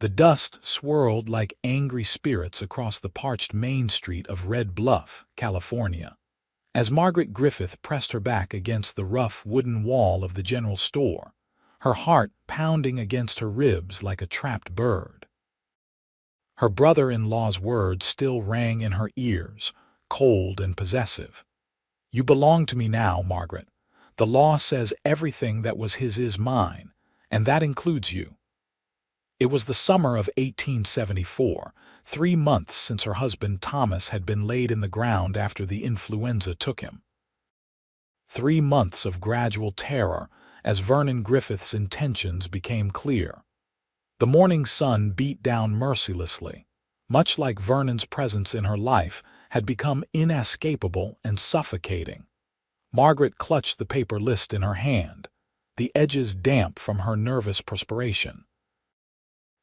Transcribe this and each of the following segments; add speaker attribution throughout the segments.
Speaker 1: The dust swirled like angry spirits across the parched main street of Red Bluff, California. As Margaret Griffith pressed her back against the rough wooden wall of the general store, her heart pounding against her ribs like a trapped bird. Her brother-in-law's words still rang in her ears, cold and possessive. "You belong to me now, Margaret. The law says everything that was his is mine, and that includes you." It was the summer of 1874, 3 months since her husband Thomas had been laid in the ground after the influenza took him. 3 months of gradual terror as Vernon Griffith's intentions became clear. The morning sun beat down mercilessly, much like Vernon's presence in her life had become inescapable and suffocating. Margaret clutched the paper list in her hand, the edges damp from her nervous perspiration.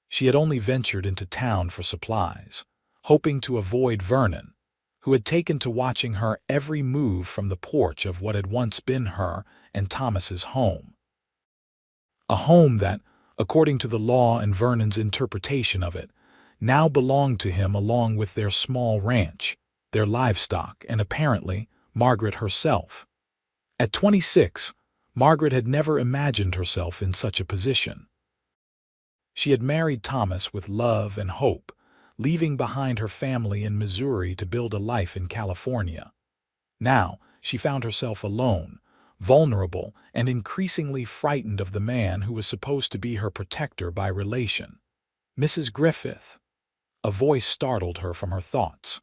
Speaker 1: She had only ventured into town for supplies, hoping to avoid Vernon, who had taken to watching her every move from the porch of what had once been her and Thomas's home. A home that, according to the law and Vernon's interpretation of it, now belonged to him along with their small ranch, their livestock, and apparently Margaret herself. At 26, Margaret had never imagined herself in such a position. She had married Thomas with love and hope, leaving behind her family in Missouri to build a life in California. Now she found herself alone, vulnerable, and increasingly frightened of the man who was supposed to be her protector by relation. "Mrs. Griffith," a voice startled her from her thoughts.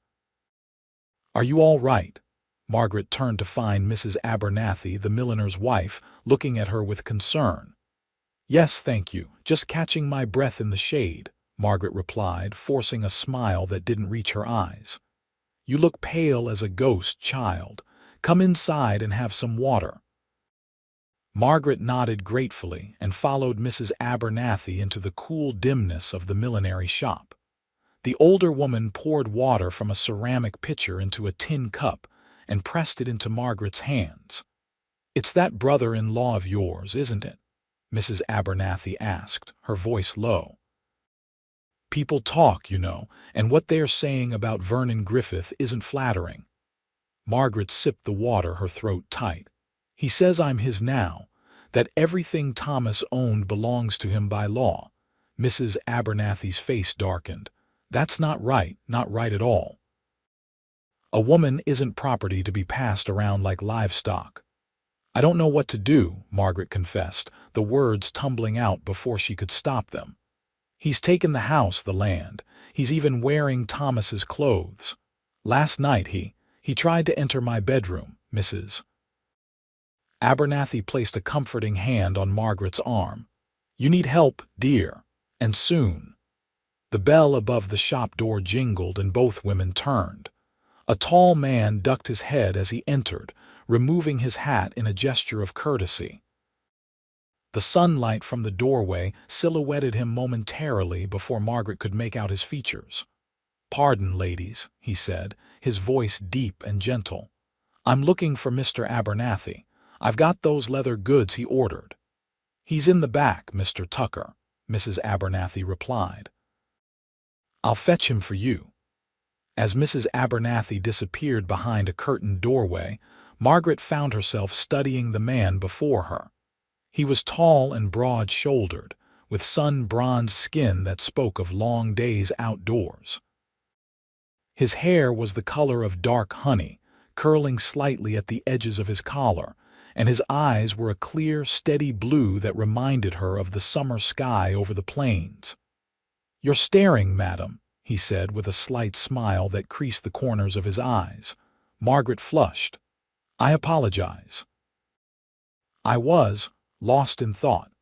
Speaker 1: "Are you all right?" Margaret turned to find Mrs. Abernathy, the milliner's wife, looking at her with concern. "Yes, thank you. Just catching my breath in the shade," Margaret replied, forcing a smile that didn't reach her eyes. "You look pale as a ghost, child. Come inside and have some water." Margaret nodded gratefully and followed Mrs. Abernathy into the cool dimness of the millinery shop. The older woman poured water from a ceramic pitcher into a tin cup and pressed it into Margaret's hands. "It's that brother-in-law of yours, isn't it?" Mrs. Abernathy asked, her voice low. "People talk, you know, and what they're saying about Vernon Griffith isn't flattering." Margaret sipped the water, her throat tight. "He says I'm his now, that everything Thomas owned belongs to him by law." Mrs. Abernathy's face darkened. "That's not right at all. A woman isn't property to be passed around like livestock." "I don't know what to do," Margaret confessed, the words tumbling out before she could stop them. "He's taken the house, the land. He's even wearing Thomas's clothes. Last night he tried to enter my bedroom." Mrs. Abernathy placed a comforting hand on Margaret's arm. "You need help, dear, and soon." The bell above the shop door jingled and both women turned. A tall man ducked his head as he entered, removing his hat in a gesture of courtesy. The sunlight from the doorway silhouetted him momentarily before Margaret could make out his features. "Pardon, ladies," he said, his voice deep and gentle. "I'm looking for Mr. Abernathy. I've got those leather goods he ordered." "He's in the back, Mr. Tucker," Mrs. Abernathy replied. "I'll fetch him for you." As Mrs. Abernathy disappeared behind a curtained doorway, Margaret found herself studying the man before her. He was tall and broad-shouldered, with sun-bronzed skin that spoke of long days outdoors. His hair was the color of dark honey, curling slightly at the edges of his collar, and his eyes were a clear, steady blue that reminded her of the summer sky over the plains. "You're staring, madam," he said with a slight smile that creased the corners of his eyes. Margaret flushed. "I apologize." "I was lost in thought."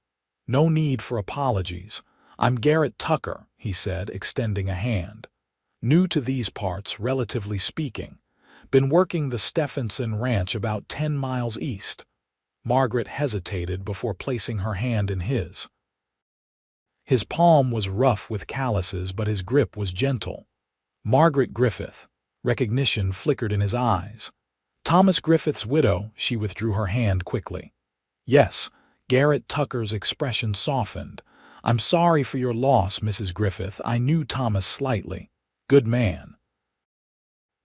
Speaker 1: "No need for apologies. I'm Garrett Tucker," he said, extending a hand. "New to these parts, relatively speaking. Been working the Stephenson Ranch about 10 miles east." Margaret hesitated before placing her hand in his. His palm was rough with calluses, but his grip was gentle. "Margaret Griffith." Recognition flickered in his eyes. "Thomas Griffith's widow." She withdrew her hand quickly. "Yes." Garrett Tucker's expression softened. "I'm sorry for your loss, Mrs. Griffith. I knew Thomas slightly. Good man."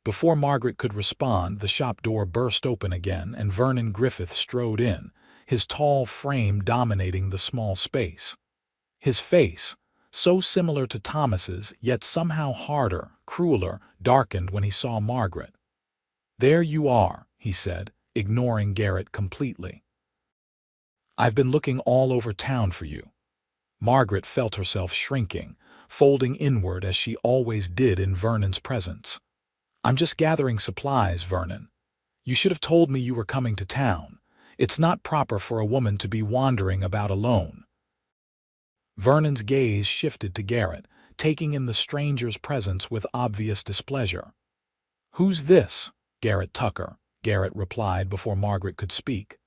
Speaker 1: Before Margaret could respond, the shop door burst open again and Vernon Griffith strode in, his tall frame dominating the small space. His face, so similar to Thomas's, yet somehow harder, crueler, darkened when he saw Margaret. "There you are," he said, ignoring Garrett completely. "I've been looking all over town for you." Margaret felt herself shrinking, folding inward as she always did in Vernon's presence. "I'm just gathering supplies, Vernon. You should have told me you were coming to town. It's not proper for a woman to be wandering about alone." Vernon's gaze shifted to Garrett, taking in the stranger's presence with obvious displeasure. "Who's this?" "Garrett Tucker," Garrett replied before Margaret could speak.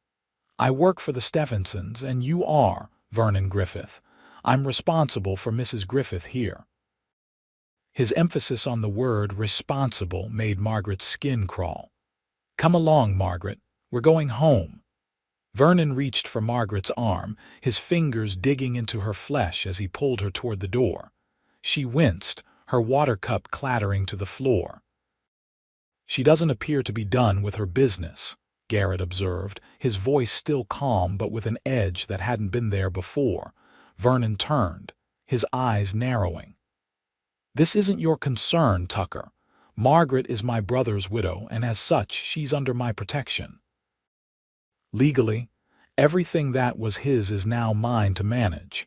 Speaker 1: "I work for the Stephensons, and you are Vernon Griffith. I'm responsible for Mrs. Griffith here." His emphasis on the word responsible made Margaret's skin crawl. "Come along, Margaret. We're going home." Vernon reached for Margaret's arm, his fingers digging into her flesh as he pulled her toward the door. She winced, her water cup clattering to the floor. "She doesn't appear to be done with her business," Garrett observed, his voice still calm but with an edge that hadn't been there before. Vernon turned, his eyes narrowing. "This isn't your concern, Tucker. Margaret is my brother's widow, and as such, she's under my protection. Legally, everything that was his is now mine to manage."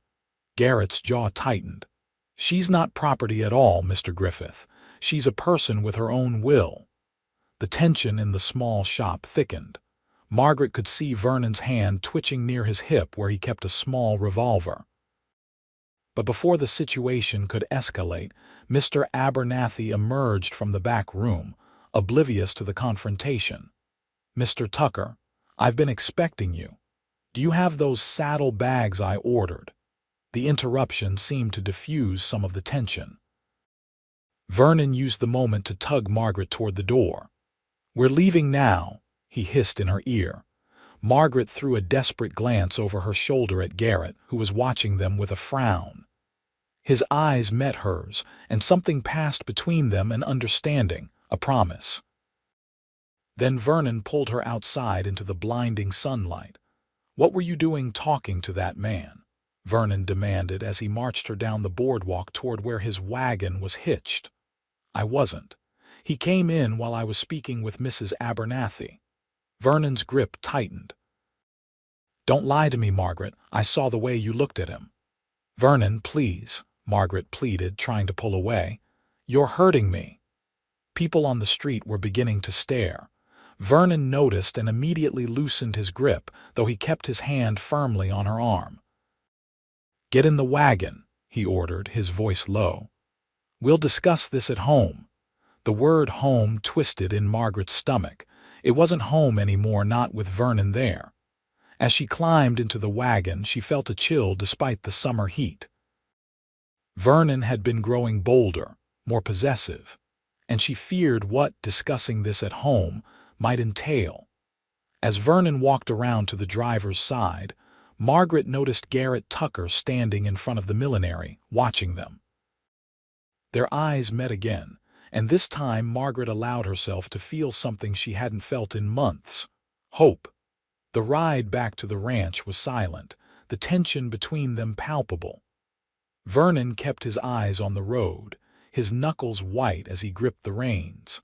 Speaker 1: Garrett's jaw tightened. "She's not property at all, Mr. Griffith. She's a person with her own will." The tension in the small shop thickened. Margaret could see Vernon's hand twitching near his hip where he kept a small revolver. But before the situation could escalate, Mr. Abernathy emerged from the back room, oblivious to the confrontation. "Mr. Tucker, I've been expecting you. Do you have those saddle bags I ordered?" The interruption seemed to diffuse some of the tension. Vernon used the moment to tug Margaret toward the door. "We're leaving now," he hissed in her ear. Margaret threw a desperate glance over her shoulder at Garrett, who was watching them with a frown. His eyes met hers, and something passed between them, an understanding, a promise. Then Vernon pulled her outside into the blinding sunlight. "What were you doing talking to that man?" Vernon demanded as he marched her down the boardwalk toward where his wagon was hitched. "I wasn't. He came in while I was speaking with Mrs. Abernathy." Vernon's grip tightened. "Don't lie to me, Margaret. I saw the way you looked at him." "Vernon, please," Margaret pleaded, trying to pull away. "You're hurting me." People on the street were beginning to stare. Vernon noticed and immediately loosened his grip, though he kept his hand firmly on her arm. "Get in the wagon," he ordered, his voice low. "We'll discuss this at home." The word home twisted in Margaret's stomach. It wasn't home anymore, not with Vernon there. As she climbed into the wagon, she felt a chill despite the summer heat. Vernon had been growing bolder, more possessive, and she feared what discussing this at home might entail. As Vernon walked around to the driver's side, Margaret noticed Garrett Tucker standing in front of the millinery, watching them. Their eyes met again, and this time Margaret allowed herself to feel something she hadn't felt in months: hope. The ride back to the ranch was silent, the tension between them palpable. Vernon kept his eyes on the road, his knuckles white as he gripped the reins.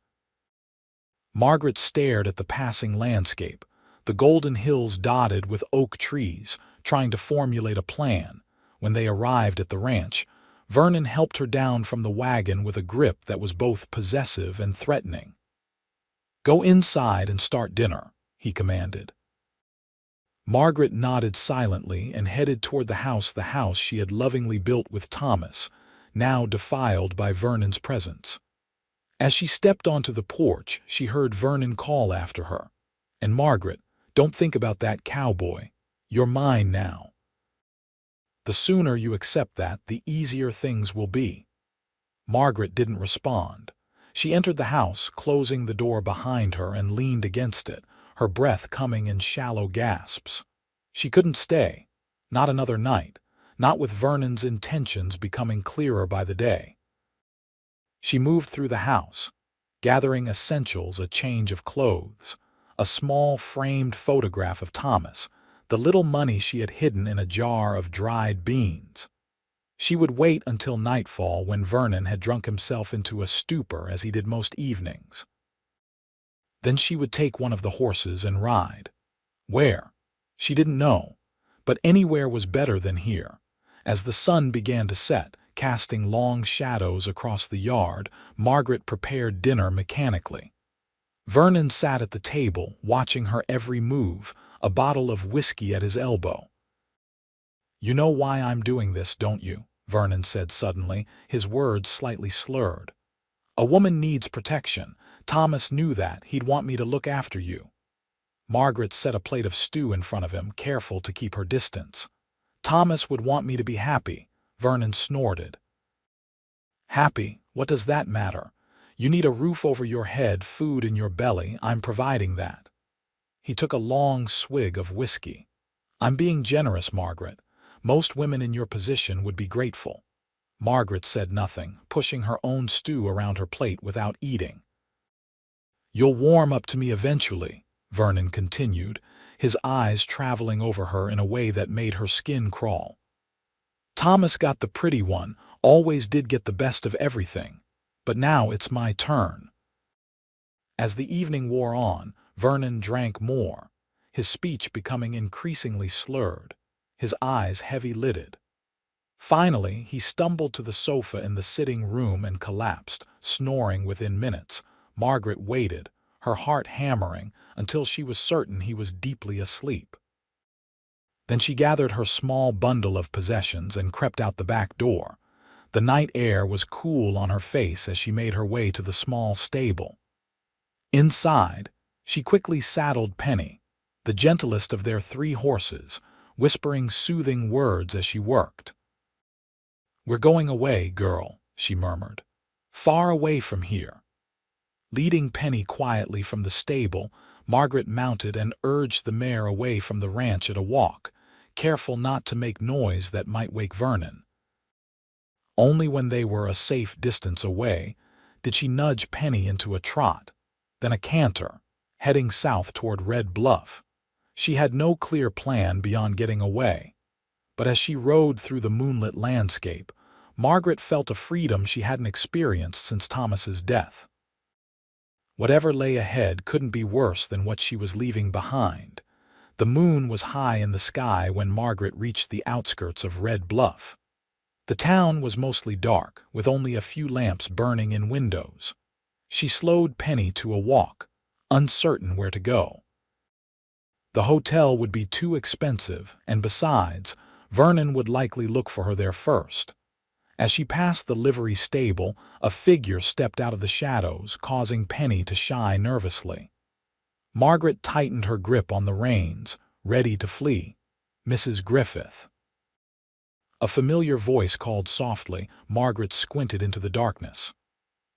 Speaker 1: Margaret stared at the passing landscape, the golden hills dotted with oak trees, trying to formulate a plan. When they arrived at the ranch, Vernon helped her down from the wagon with a grip that was both possessive and threatening. "Go inside and start dinner," he commanded. Margaret nodded silently and headed toward the house she had lovingly built with Thomas, now defiled by Vernon's presence. As she stepped onto the porch, she heard Vernon call after her. "And Margaret, don't think about that cowboy. You're mine now. The sooner you accept that, the easier things will be." Margaret didn't respond. She entered the house, closing the door behind her, and leaned against it, her breath coming in shallow gasps. She couldn't stay. Not another night. not with Vernon's intentions becoming clearer by the day. She moved through the house, gathering essentials, a change of clothes, a small framed photograph of Thomas, the little money she had hidden in a jar of dried beans. She would wait until nightfall when Vernon had drunk himself into a stupor as he did most evenings. Then she would take one of the horses and ride. Where? She didn't know, but anywhere was better than here. As the sun began to set, casting long shadows across the yard, Margaret prepared dinner mechanically. Vernon sat at the table, watching her every move, a bottle of whiskey at his elbow. "You know why I'm doing this, don't you?" Vernon said suddenly, his words slightly slurred. "A woman needs protection. Thomas knew that. He'd want me to look after you." Margaret set a plate of stew in front of him, careful to keep her distance. "Thomas would want me to be happy," Vernon snorted. "Happy? What does that matter? You need a roof over your head, food in your belly. I'm providing that." He took a long swig of whiskey. "I'm being generous, Margaret. Most women in your position would be grateful." Margaret said nothing, pushing her own stew around her plate without eating. "You'll warm up to me eventually," Vernon continued, his eyes traveling over her in a way that made her skin crawl. "Thomas got the pretty one, always did get the best of everything. But now it's my turn." As the evening wore on, Vernon drank more, his speech becoming increasingly slurred, his eyes heavy-lidded. Finally, he stumbled to the sofa in the sitting room and collapsed, snoring within minutes. Margaret waited, her heart hammering, until she was certain he was deeply asleep. Then she gathered her small bundle of possessions and crept out the back door. The night air was cool on her face as she made her way to the small stable. Inside, she quickly saddled Penny, the gentlest of their 3 horses, whispering soothing words as she worked. "We're going away, girl," she murmured. "Far away from here." Leading Penny quietly from the stable, Margaret mounted and urged the mare away from the ranch at a walk, careful not to make noise that might wake Vernon. Only when they were a safe distance away did she nudge Penny into a trot, then a canter, heading south toward Red Bluff. She had no clear plan beyond getting away, but as she rode through the moonlit landscape, Margaret felt a freedom she hadn't experienced since Thomas's death. Whatever lay ahead couldn't be worse than what she was leaving behind. The moon was high in the sky when Margaret reached the outskirts of Red Bluff. The town was mostly dark, with only a few lamps burning in windows. She slowed Penny to a walk, uncertain where to go. The hotel would be too expensive, and besides, Vernon would likely look for her there first. As she passed the livery stable, a figure stepped out of the shadows, causing Penny to shy nervously. Margaret tightened her grip on the reins, ready to flee. "Mrs. Griffith." A familiar voice called softly. Margaret squinted into the darkness.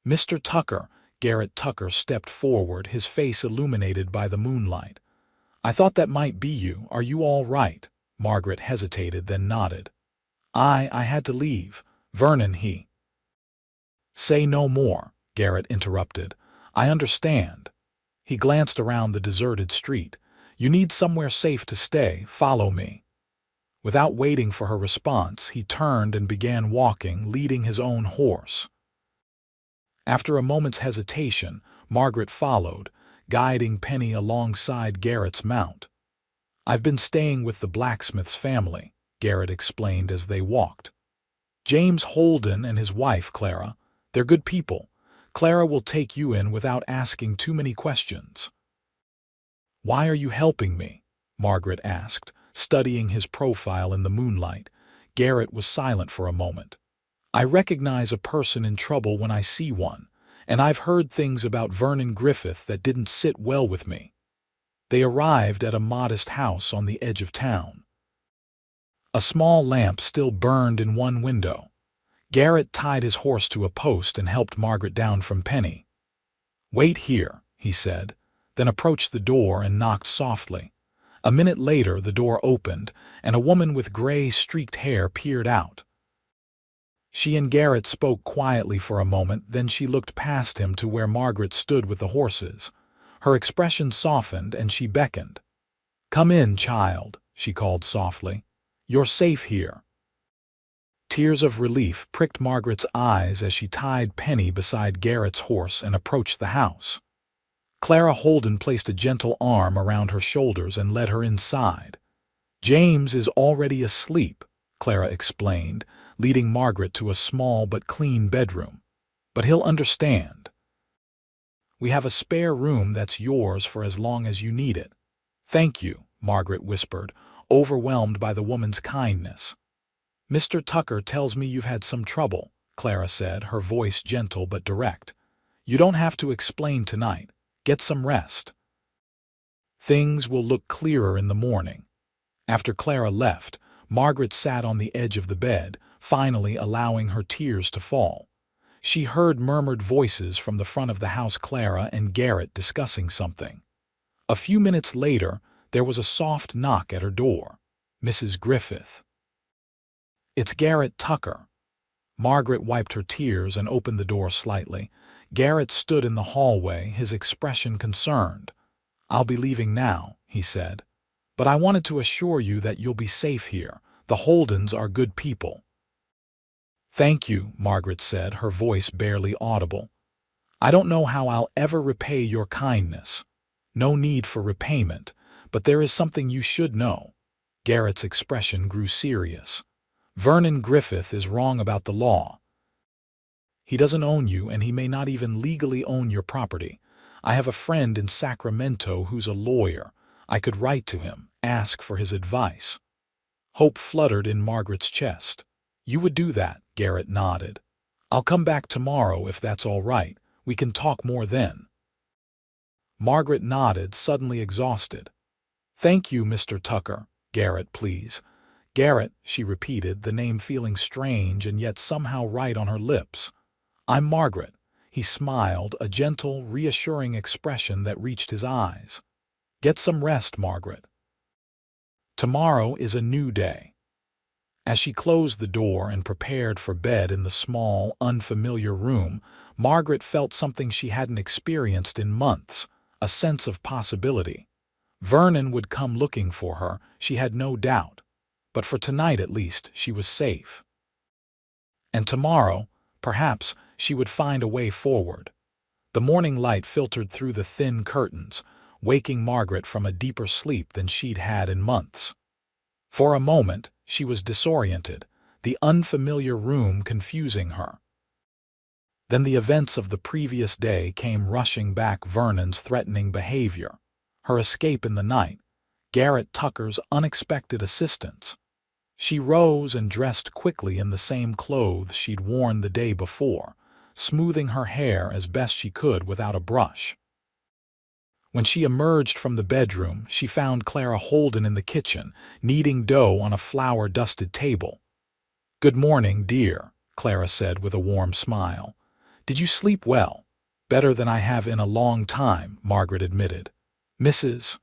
Speaker 1: "Mr. Tucker." Garrett Tucker stepped forward, his face illuminated by the moonlight. "I thought that might be you. Are you all right?" Margaret hesitated, then nodded. I had to leave. Vernon, he—" "Say no more," Garrett interrupted. "I understand." He glanced around the deserted street. "You need somewhere safe to stay. Follow me." Without waiting for her response, he turned and began walking, leading his own horse. After a moment's hesitation, Margaret followed, guiding Penny alongside Garrett's mount. "I've been staying with the blacksmith's family," Garrett explained as they walked. "James Holden and his wife, Clara. They're good people. Clara will take you in without asking too many questions." "Why are you helping me?" Margaret asked, studying his profile in the moonlight. Garrett was silent for a moment. "I recognize a person in trouble when I see one, and I've heard things about Vernon Griffith that didn't sit well with me." They arrived at a modest house on the edge of town. A small lamp still burned in one window. Garrett tied his horse to a post and helped Margaret down from Penny. "Wait here," he said, then approached the door and knocked softly. A minute later, the door opened, and a woman with gray, streaked hair peered out. She and Garrett spoke quietly for a moment, then she looked past him to where Margaret stood with the horses. Her expression softened, and she beckoned. "Come in, child," she called softly. "You're safe here." Tears of relief pricked Margaret's eyes as she tied Penny beside Garrett's horse and approached the house. Clara Holden placed a gentle arm around her shoulders and led her inside. "James is already asleep," Clara explained, leading Margaret to a small but clean bedroom. "But he'll understand. We have a spare room that's yours for as long as you need it." "Thank you," Margaret whispered, overwhelmed by the woman's kindness. "Mr. Tucker tells me you've had some trouble," Clara said, her voice gentle but direct. "You don't have to explain tonight. Get some rest. Things will look clearer in the morning." After Clara left, Margaret sat on the edge of the bed, finally allowing her tears to fall. She heard murmured voices from the front of the house, Clara and Garrett discussing something. A few minutes later, there was a soft knock at her door. "Mrs. Griffith." "It's Garrett Tucker." Margaret wiped her tears and opened the door slightly. Garrett stood in the hallway, his expression concerned. "I'll be leaving now," he said. "But I wanted to assure you that you'll be safe here. The Holdens are good people." "Thank you," Margaret said, her voice barely audible. "I don't know how I'll ever repay your kindness." "No need for repayment, but there is something you should know." Garrett's expression grew serious. "Vernon Griffith is wrong about the law. He doesn't own you, and he may not even legally own your property. I have a friend in Sacramento who's a lawyer. I could write to him, ask for his advice." Hope fluttered in Margaret's chest. "You would do that," Garrett nodded. "I'll come back tomorrow if that's all right. We can talk more then." Margaret nodded, suddenly exhausted. "Thank you, Mr. Tucker." "Garrett, please." "Garrett," she repeated, the name feeling strange and yet somehow right on her lips. "I'm Margaret." He smiled, a gentle, reassuring expression that reached his eyes. "Get some rest, Margaret. Tomorrow is a new day." As she closed the door and prepared for bed in the small, unfamiliar room, Margaret felt something she hadn't experienced in months, a sense of possibility. Vernon would come looking for her, she had no doubt. But for tonight at least, she was safe. And tomorrow, perhaps, she would find a way forward. The morning light filtered through the thin curtains, waking Margaret from a deeper sleep than she'd had in months. For a moment, she was disoriented, the unfamiliar room confusing her. Then the events of the previous day came rushing back: Vernon's threatening behavior, her escape in the night, Garrett Tucker's unexpected assistance. She rose and dressed quickly in the same clothes she'd worn the day before, smoothing her hair as best she could without a brush. When she emerged from the bedroom, she found Clara Holden in the kitchen, kneading dough on a flour-dusted table. "Good morning, dear," Clara said with a warm smile. "Did you sleep well?" "Better than I have in a long time," Margaret admitted. "Mrs.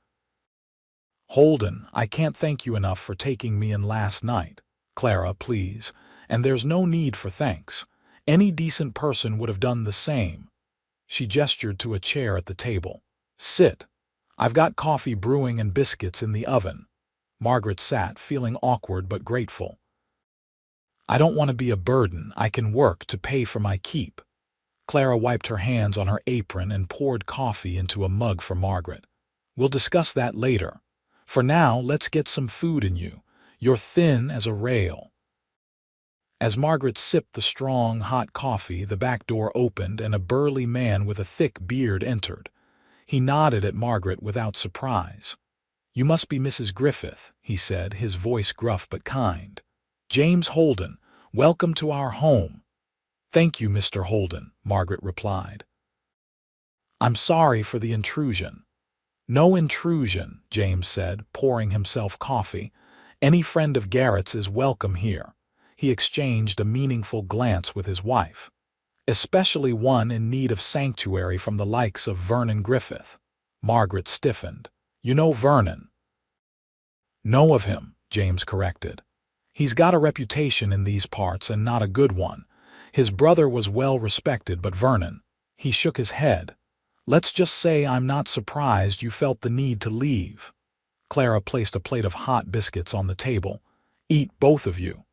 Speaker 1: Holden, I can't thank you enough for taking me in last night." "Clara, please. And there's no need for thanks. Any decent person would have done the same." She gestured to a chair at the table. "Sit. I've got coffee brewing and biscuits in the oven." Margaret sat, feeling awkward but grateful. "I don't want to be a burden. I can work to pay for my keep." Clara wiped her hands on her apron and poured coffee into a mug for Margaret. "We'll discuss that later. For now, let's get some food in you. You're thin as a rail." As Margaret sipped the strong, hot coffee, the back door opened and a burly man with a thick beard entered. He nodded at Margaret without surprise. "You must be Mrs. Griffith," he said, his voice gruff but kind. "James Holden, welcome to our home." "Thank you, Mr. Holden," Margaret replied. "I'm sorry for the intrusion." "No intrusion," James said, pouring himself coffee. "Any friend of Garrett's is welcome here." He exchanged a meaningful glance with his wife. "Especially one in need of sanctuary from the likes of Vernon Griffith." Margaret stiffened. "You know Vernon?" Know of him, James corrected. He's got a reputation in these parts and not a good one. His brother was well respected, but Vernon, he shook his head. Let's just say I'm not surprised you felt the need to leave. Clara placed a plate of hot biscuits on the table. Eat, both of you.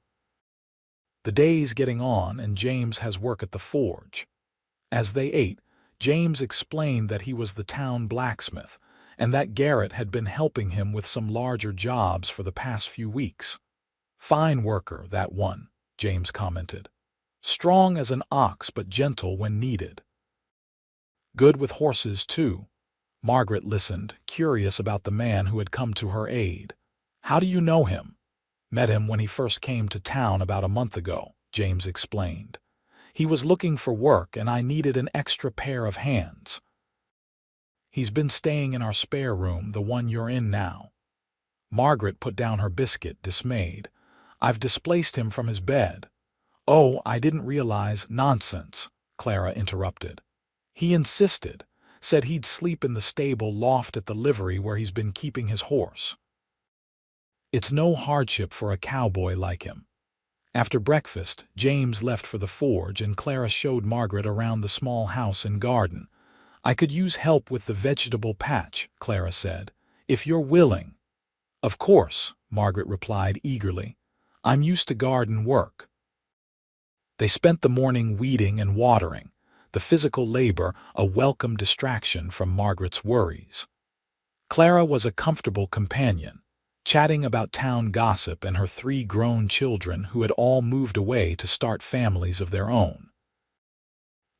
Speaker 1: The day's getting on and James has work at the forge. As they ate, James explained that he was the town blacksmith and that Garrett had been helping him with some larger jobs for the past few weeks. Fine worker, that one, James commented. Strong as an ox but gentle when needed. Good with horses, too. Margaret listened, curious about the man who had come to her aid. How do you know him? Met him when he first came to town about a month ago, James explained. He was looking for work and I needed an extra pair of hands. He's been staying in our spare room, the one you're in now. Margaret put down her biscuit, dismayed. I've displaced him from his bed. Oh, I didn't realize. Nonsense, Clara interrupted. He insisted, said he'd sleep in the stable loft at the livery where he's been keeping his horse. It's no hardship for a cowboy like him. After breakfast, James left for the forge and Clara showed Margaret around the small house and garden. I could use help with the vegetable patch, Clara said, if you're willing. Of course, Margaret replied eagerly. I'm used to garden work. They spent the morning weeding and watering, the physical labor a welcome distraction from Margaret's worries. Clara was a comfortable companion, chatting about town gossip and her 3 grown children who had all moved away to start families of their own.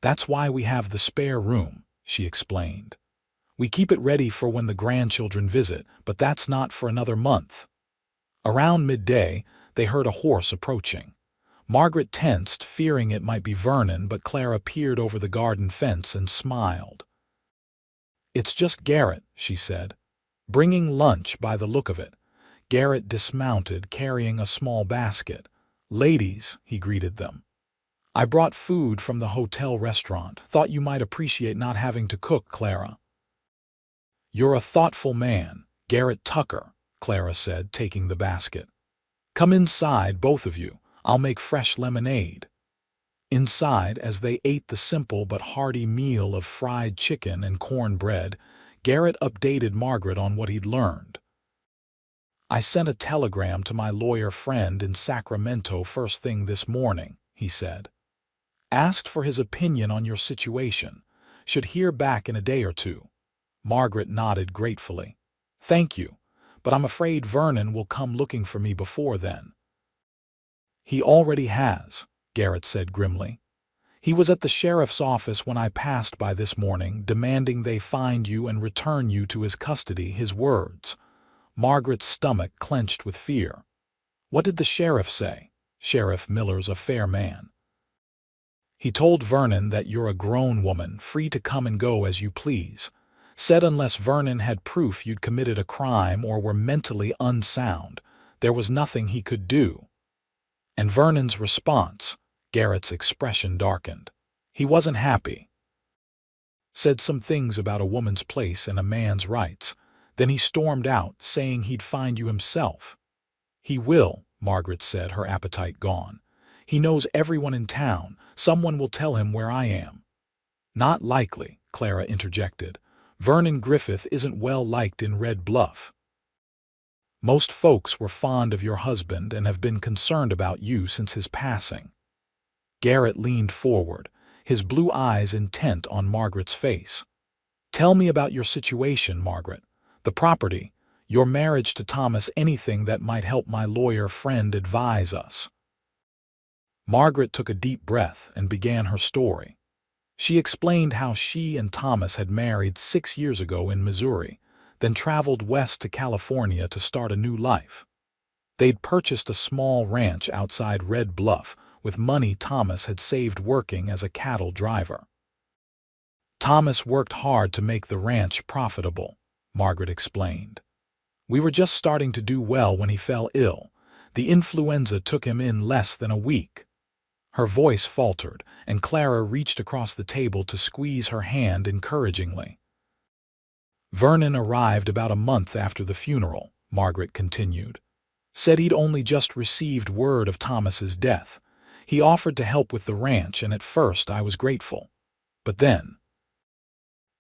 Speaker 1: That's why we have the spare room, she explained. We keep it ready for when the grandchildren visit, but that's not for another month. Around midday, they heard a horse approaching. Margaret tensed, fearing it might be Vernon, but Clara peered over the garden fence and smiled. It's just Garrett, she said. Bringing lunch by the look of it. Garrett dismounted, carrying a small basket. Ladies, he greeted them. I brought food from the hotel restaurant. Thought you might appreciate not having to cook, Clara. You're a thoughtful man, Garrett Tucker, Clara said, taking the basket. Come inside, both of you. I'll make fresh lemonade. Inside, as they ate the simple but hearty meal of fried chicken and cornbread, Garrett updated Margaret on what he'd learned. I sent a telegram to my lawyer friend in Sacramento first thing this morning, he said. Asked for his opinion on your situation. Should hear back in a day or two. Margaret nodded gratefully. Thank you, but I'm afraid Vernon will come looking for me before then. He already has, Garrett said grimly. He was at the sheriff's office when I passed by this morning, demanding they find you and return you to his custody, his words. Margaret's stomach clenched with fear. What did the sheriff say? Sheriff Miller's a fair man. He told Vernon that you're a grown woman, free to come and go as you please. Said unless Vernon had proof you'd committed a crime or were mentally unsound, there was nothing he could do. And Vernon's response, Garrett's expression darkened. He wasn't happy. Said some things about a woman's place and a man's rights. Then he stormed out, saying he'd find you himself. He will, Margaret said, her appetite gone. He knows everyone in town. Someone will tell him where I am. Not likely, Clara interjected. Vernon Griffith isn't well liked in Red Bluff. Most folks were fond of your husband and have been concerned about you since his passing. Garrett leaned forward, his blue eyes intent on Margaret's face. Tell me about your situation, Margaret. The property, your marriage to Thomas, anything that might help my lawyer friend advise us. Margaret took a deep breath and began her story. She explained how she and Thomas had married 6 years ago in Missouri, then traveled west to California to start a new life. They'd purchased a small ranch outside Red Bluff with money Thomas had saved working as a cattle driver. Thomas worked hard to make the ranch profitable, Margaret explained. We were just starting to do well when he fell ill. The influenza took him in less than a week. Her voice faltered, and Clara reached across the table to squeeze her hand encouragingly. Vernon arrived about a month after the funeral, Margaret continued. Said he'd only just received word of Thomas's death. He offered to help with the ranch, and at first I was grateful. But then,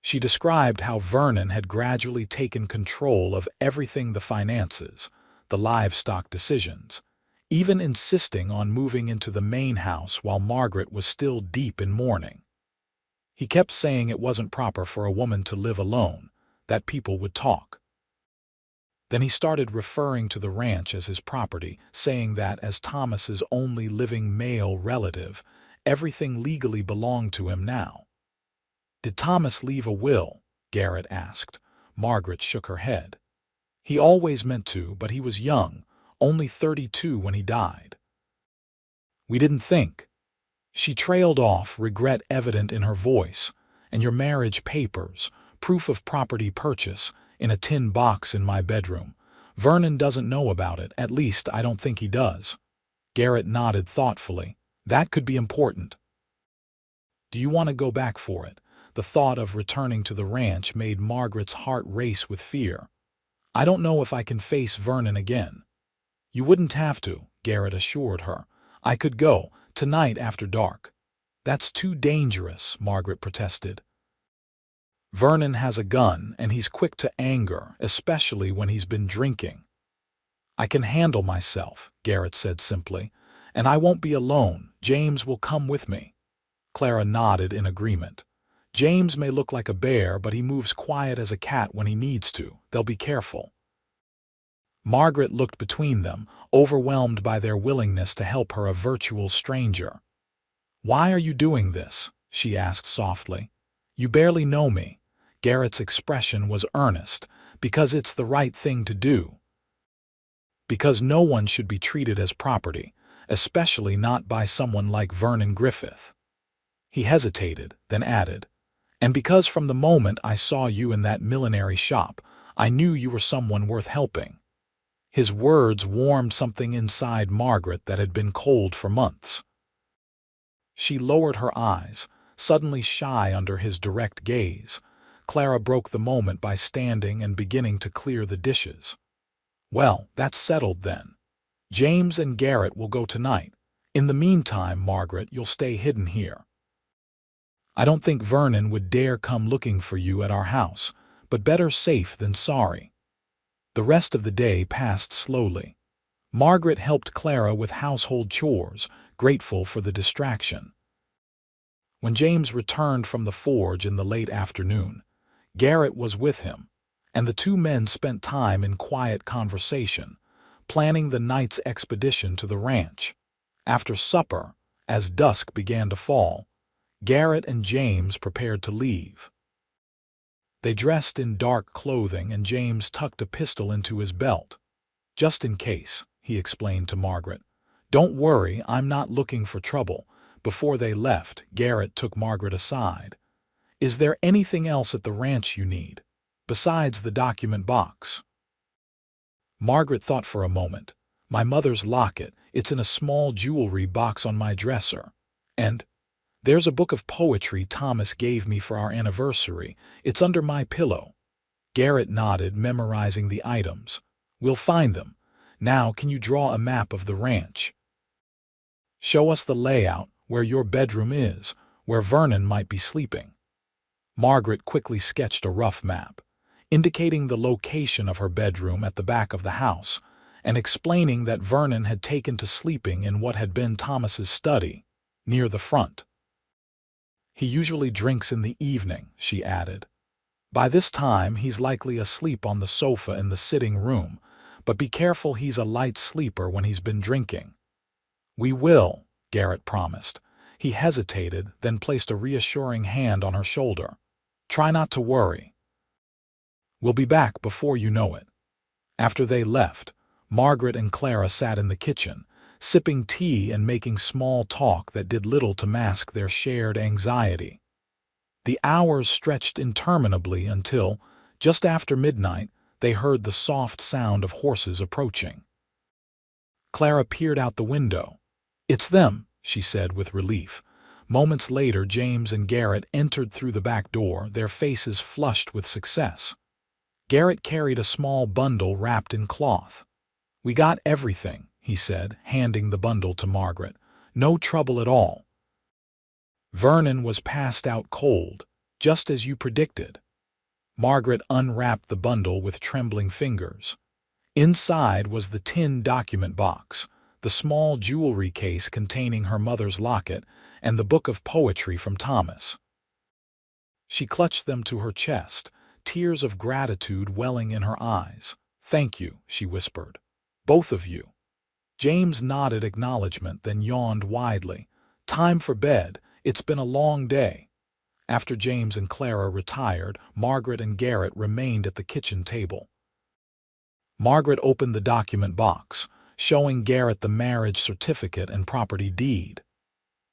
Speaker 1: she described how Vernon had gradually taken control of everything: the finances, the livestock decisions, even insisting on moving into the main house while Margaret was still deep in mourning. He kept saying it wasn't proper for a woman to live alone, that people would talk. Then he started referring to the ranch as his property, saying that as Thomas's only living male relative, everything legally belonged to him now. Did Thomas leave a will? Garrett asked. Margaret shook her head. He always meant to, but he was young, only 32 when he died. We didn't think. She trailed off, regret evident in her voice. And your marriage papers, proof of property purchase, in a tin box in my bedroom. Vernon doesn't know about it, at least I don't think he does. Garrett nodded thoughtfully. That could be important. Do you want to go back for it? The thought of returning to the ranch made Margaret's heart race with fear. I don't know if I can face Vernon again. You wouldn't have to, Garrett assured her. I could go, tonight after dark. That's too dangerous, Margaret protested. Vernon has a gun, and he's quick to anger, especially when he's been drinking. I can handle myself, Garrett said simply, and I won't be alone. James will come with me. Clara nodded in agreement. James may look like a bear, but he moves quiet as a cat when he needs to. They'll be careful. Margaret looked between them, overwhelmed by their willingness to help her, a virtual stranger. Why are you doing this? She asked softly. You barely know me. Garrett's expression was earnest. Because it's the right thing to do. Because no one should be treated as property, especially not by someone like Vernon Griffith. He hesitated, then added, and because from the moment I saw you in that millinery shop, I knew you were someone worth helping. His words warmed something inside Margaret that had been cold for months. She lowered her eyes, suddenly shy under his direct gaze. Clara broke the moment by standing and beginning to clear the dishes. Well, that's settled then. James and Garrett will go tonight. In the meantime, Margaret, you'll stay hidden here. I don't think Vernon would dare come looking for you at our house, but better safe than sorry. The rest of the day passed slowly. Margaret helped Clara with household chores, grateful for the distraction. When James returned from the forge in the late afternoon, Garrett was with him, and the two men spent time in quiet conversation, planning the night's expedition to the ranch. After supper, as dusk began to fall, Garrett and James prepared to leave. They dressed in dark clothing, and James tucked a pistol into his belt. Just in case, he explained to Margaret. Don't worry, I'm not looking for trouble. Before they left, Garrett took Margaret aside. Is there anything else at the ranch you need, besides the document box? Margaret thought for a moment. My mother's locket, it's in a small jewelry box on my dresser. And there's a book of poetry Thomas gave me for our anniversary. It's under my pillow. Garrett nodded, memorizing the items. We'll find them. Now, can you draw a map of the ranch? Show us the layout, where your bedroom is, where Vernon might be sleeping. Margaret quickly sketched a rough map, indicating the location of her bedroom at the back of the house, and explaining that Vernon had taken to sleeping in what had been Thomas's study, near the front. He usually drinks in the evening, she added. By this time, he's likely asleep on the sofa in the sitting room, but be careful, he's a light sleeper when he's been drinking. We will, Garrett promised. He hesitated, then placed a reassuring hand on her shoulder. Try not to worry. We'll be back before you know it. After they left, Margaret and Clara sat in the kitchen, sipping tea and making small talk that did little to mask their shared anxiety. The hours stretched interminably until, just after midnight, they heard the soft sound of horses approaching. Clara peered out the window. It's them, she said with relief. Moments later, James and Garrett entered through the back door, their faces flushed with success. Garrett carried a small bundle wrapped in cloth. "We got everything," he said, handing the bundle to Margaret. "No trouble at all." Vernon was passed out cold, just as you predicted. Margaret unwrapped the bundle with trembling fingers. Inside was the tin document box, the small jewelry case containing her mother's locket, and the book of poetry from Thomas. She clutched them to her chest, tears of gratitude welling in her eyes. "Thank you," she whispered. "Both of you." James nodded acknowledgement, then yawned widely. "Time for bed. It's been a long day." After James and Clara retired, Margaret and Garrett remained at the kitchen table. Margaret opened the document box, showing Garrett the marriage certificate and property deed.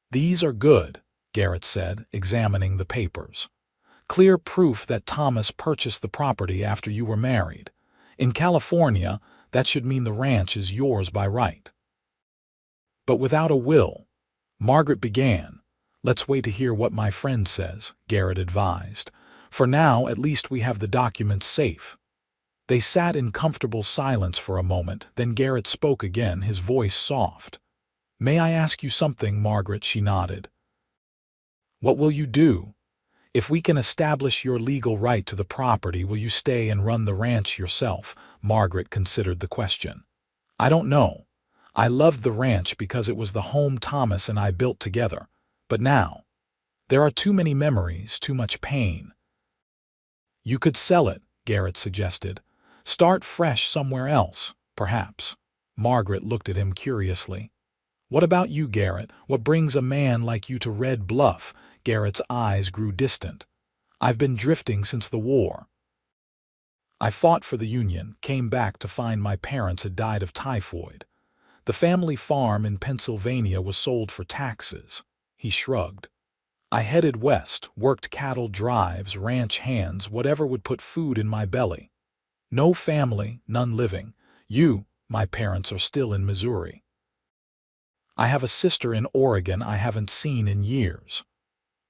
Speaker 1: "These are good," Garrett said, examining the papers. "Clear proof that Thomas purchased the property after you were married. In California, that should mean the ranch is yours by right." "But without a will," Margaret began. "Let's wait to hear what my friend says," Garrett advised. "For now, at least we have the documents safe." They sat in comfortable silence for a moment, then Garrett spoke again, his voice soft. "May I ask you something, Margaret?" She nodded. "What will you do? If we can establish your legal right to the property, will you stay and run the ranch yourself?" Margaret considered the question. "I don't know. I loved the ranch because it was the home Thomas and I built together. But now, there are too many memories, too much pain." "You could sell it," Garrett suggested. "Start fresh somewhere else, perhaps." Margaret looked at him curiously. "What about you, Garrett? What brings a man like you to Red Bluff?" Garrett's eyes grew distant. "I've been drifting since the war. I fought for the Union, came back to find my parents had died of typhoid. The family farm in Pennsylvania was sold for taxes." He shrugged. "I headed west, worked cattle drives, ranch hands, whatever would put food in my belly. No family, none living. My parents are still in Missouri. I have a sister in Oregon I haven't seen in years."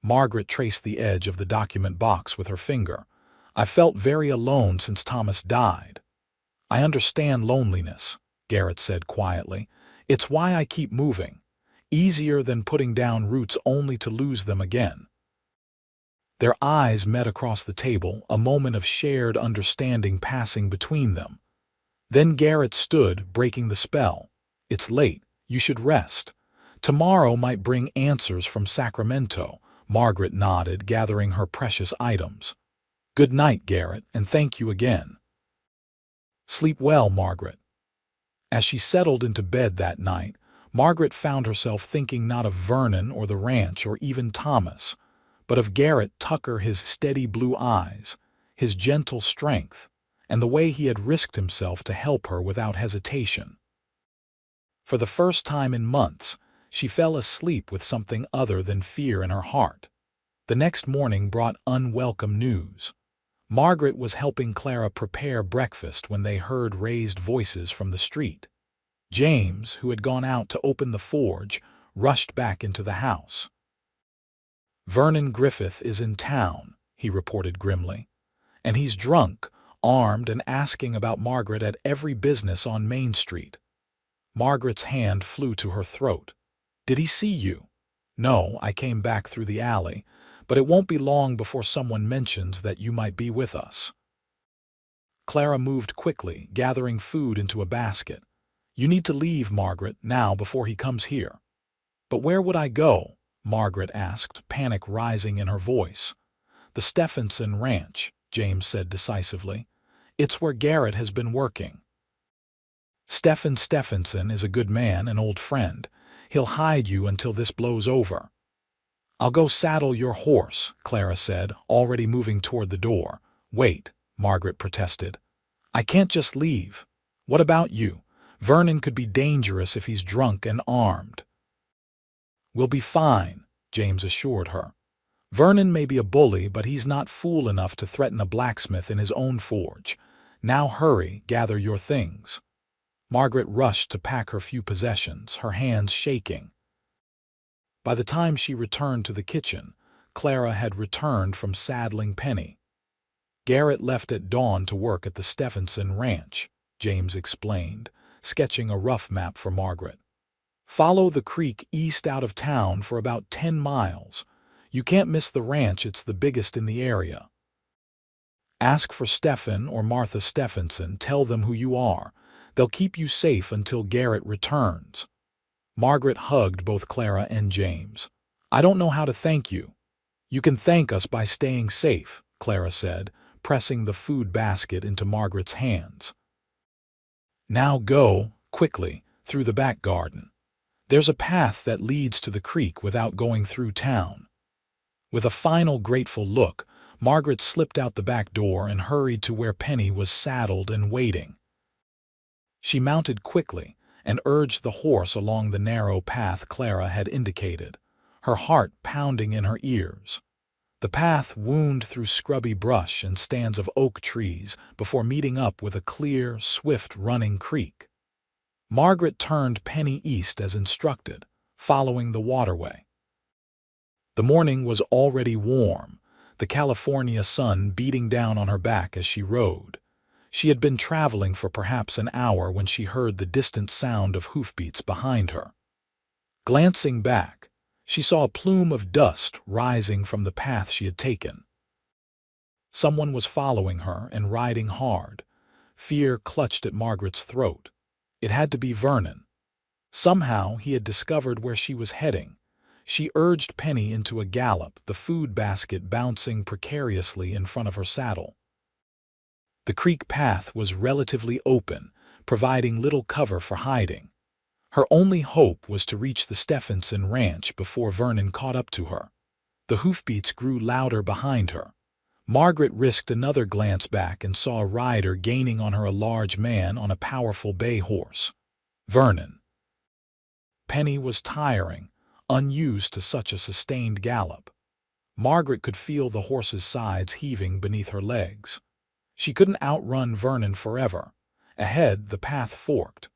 Speaker 1: Margaret traced the edge of the document box with her finger. "I felt very alone since Thomas died." "I understand loneliness," Garrett said quietly. "It's why I keep moving. Easier than putting down roots only to lose them again." Their eyes met across the table, a moment of shared understanding passing between them. Then Garrett stood, breaking the spell. "It's late. You should rest. Tomorrow might bring answers from Sacramento." Margaret nodded, gathering her precious items. "Good night, Garrett, and thank you again." "Sleep well, Margaret." As she settled into bed that night, Margaret found herself thinking not of Vernon or the ranch or even Thomas, but of Garrett Tucker, his steady blue eyes, his gentle strength, and the way he had risked himself to help her without hesitation. For the first time in months, she fell asleep with something other than fear in her heart. The next morning brought unwelcome news. Margaret was helping Clara prepare breakfast when they heard raised voices from the street. James, who had gone out to open the forge, rushed back into the house. "Vernon Griffith is in town," he reported grimly. "And he's drunk, armed, and asking about Margaret at every business on Main Street." Margaret's hand flew to her throat. "Did he see you?" "No, I came back through the alley, but it won't be long before someone mentions that you might be with us." Clara moved quickly, gathering food into a basket. "You need to leave, Margaret, now before he comes here." "But where would I go?" Margaret asked, panic rising in her voice. "The Stephenson Ranch," James said decisively. "It's where Garrett has been working. Stephenson is a good man, an old friend. He'll hide you until this blows over." "I'll go saddle your horse," Clara said, already moving toward the door. "Wait," Margaret protested. "I can't just leave. What about you? Vernon could be dangerous if he's drunk and armed." "We'll be fine," James assured her. "Vernon may be a bully, but he's not fool enough to threaten a blacksmith in his own forge. Now hurry, gather your things." Margaret rushed to pack her few possessions, her hands shaking. By the time she returned to the kitchen, Clara had returned from saddling Penny. Garrett left at dawn to work at the Stephenson Ranch, James explained, sketching a rough map for Margaret. Follow the creek east out of town for about 10 miles. You can't miss the ranch, it's the biggest in the area. Ask for Stephen or Martha Stephenson, tell them who you are. They'll keep you safe until Garrett returns. Margaret hugged both Clara and James. I don't know how to thank you. You can thank us by staying safe, Clara said, pressing the food basket into Margaret's hands. Now go, quickly, through the back garden. There's a path that leads to the creek without going through town. With a final grateful look, Margaret slipped out the back door and hurried to where Penny was saddled and waiting. She mounted quickly and urged the horse along the narrow path Clara had indicated, her heart pounding in her ears. The path wound through scrubby brush and stands of oak trees before meeting up with a clear, swift-running creek. Margaret turned Penny east as instructed, following the waterway. The morning was already warm, the California sun beating down on her back as she rode. She had been traveling for perhaps an hour when she heard the distant sound of hoofbeats behind her. Glancing back, she saw a plume of dust rising from the path she had taken. Someone was following her and riding hard. Fear clutched at Margaret's throat. It had to be Vernon. Somehow he had discovered where she was heading. She urged Penny into a gallop, the food basket bouncing precariously in front of her saddle. The creek path was relatively open, providing little cover for hiding. Her only hope was to reach the Stephenson Ranch before Vernon caught up to her. The hoofbeats grew louder behind her. Margaret risked another glance back and saw a rider gaining on her, a large man on a powerful bay horse. Vernon. Penny was tiring, unused to such a sustained gallop. Margaret could feel the horse's sides heaving beneath her legs. She couldn't outrun Vernon forever. Ahead, the path forked.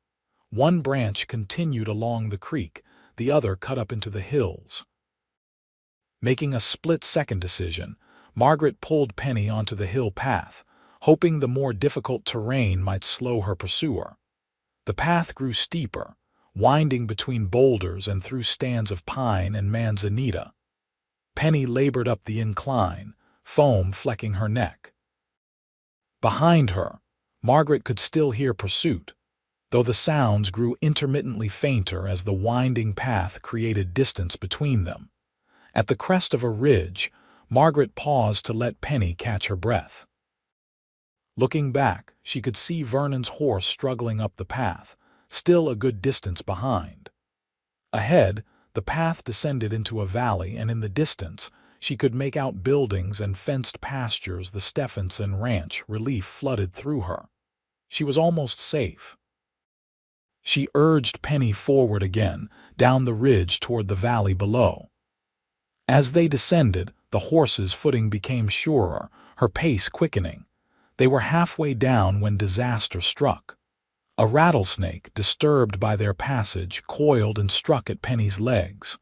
Speaker 1: One branch continued along the creek, the other cut up into the hills. Making a split-second decision, Margaret pulled Penny onto the hill path, hoping the more difficult terrain might slow her pursuer. The path grew steeper, winding between boulders and through stands of pine and manzanita. Penny labored up the incline, foam flecking her neck. Behind her, Margaret could still hear pursuit, though the sounds grew intermittently fainter as the winding path created distance between them. At the crest of a ridge, Margaret paused to let Penny catch her breath. Looking back, she could see Vernon's horse struggling up the path, still a good distance behind. Ahead, the path descended into a valley, and in the distance, she could make out buildings and fenced pastures. The Stephenson Ranch. Relief flooded through her. She was almost safe. She urged Penny forward again, down the ridge toward the valley below. As they descended, the horse's footing became surer, her pace quickening. They were halfway down when disaster struck. A rattlesnake, disturbed by their passage, coiled and struck at Penny's legs.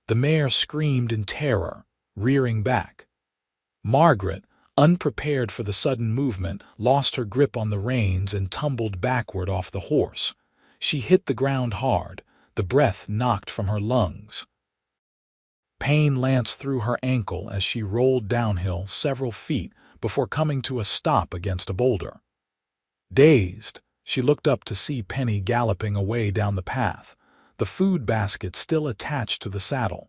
Speaker 1: The mare screamed in terror, rearing back. Margaret, unprepared for the sudden movement, lost her grip on the reins and tumbled backward off the horse. She hit the ground hard, the breath knocked from her lungs. Pain lanced through her ankle as she rolled downhill several feet before coming to a stop against a boulder. Dazed, she looked up to see Penny galloping away down the path, the food basket still attached to the saddle.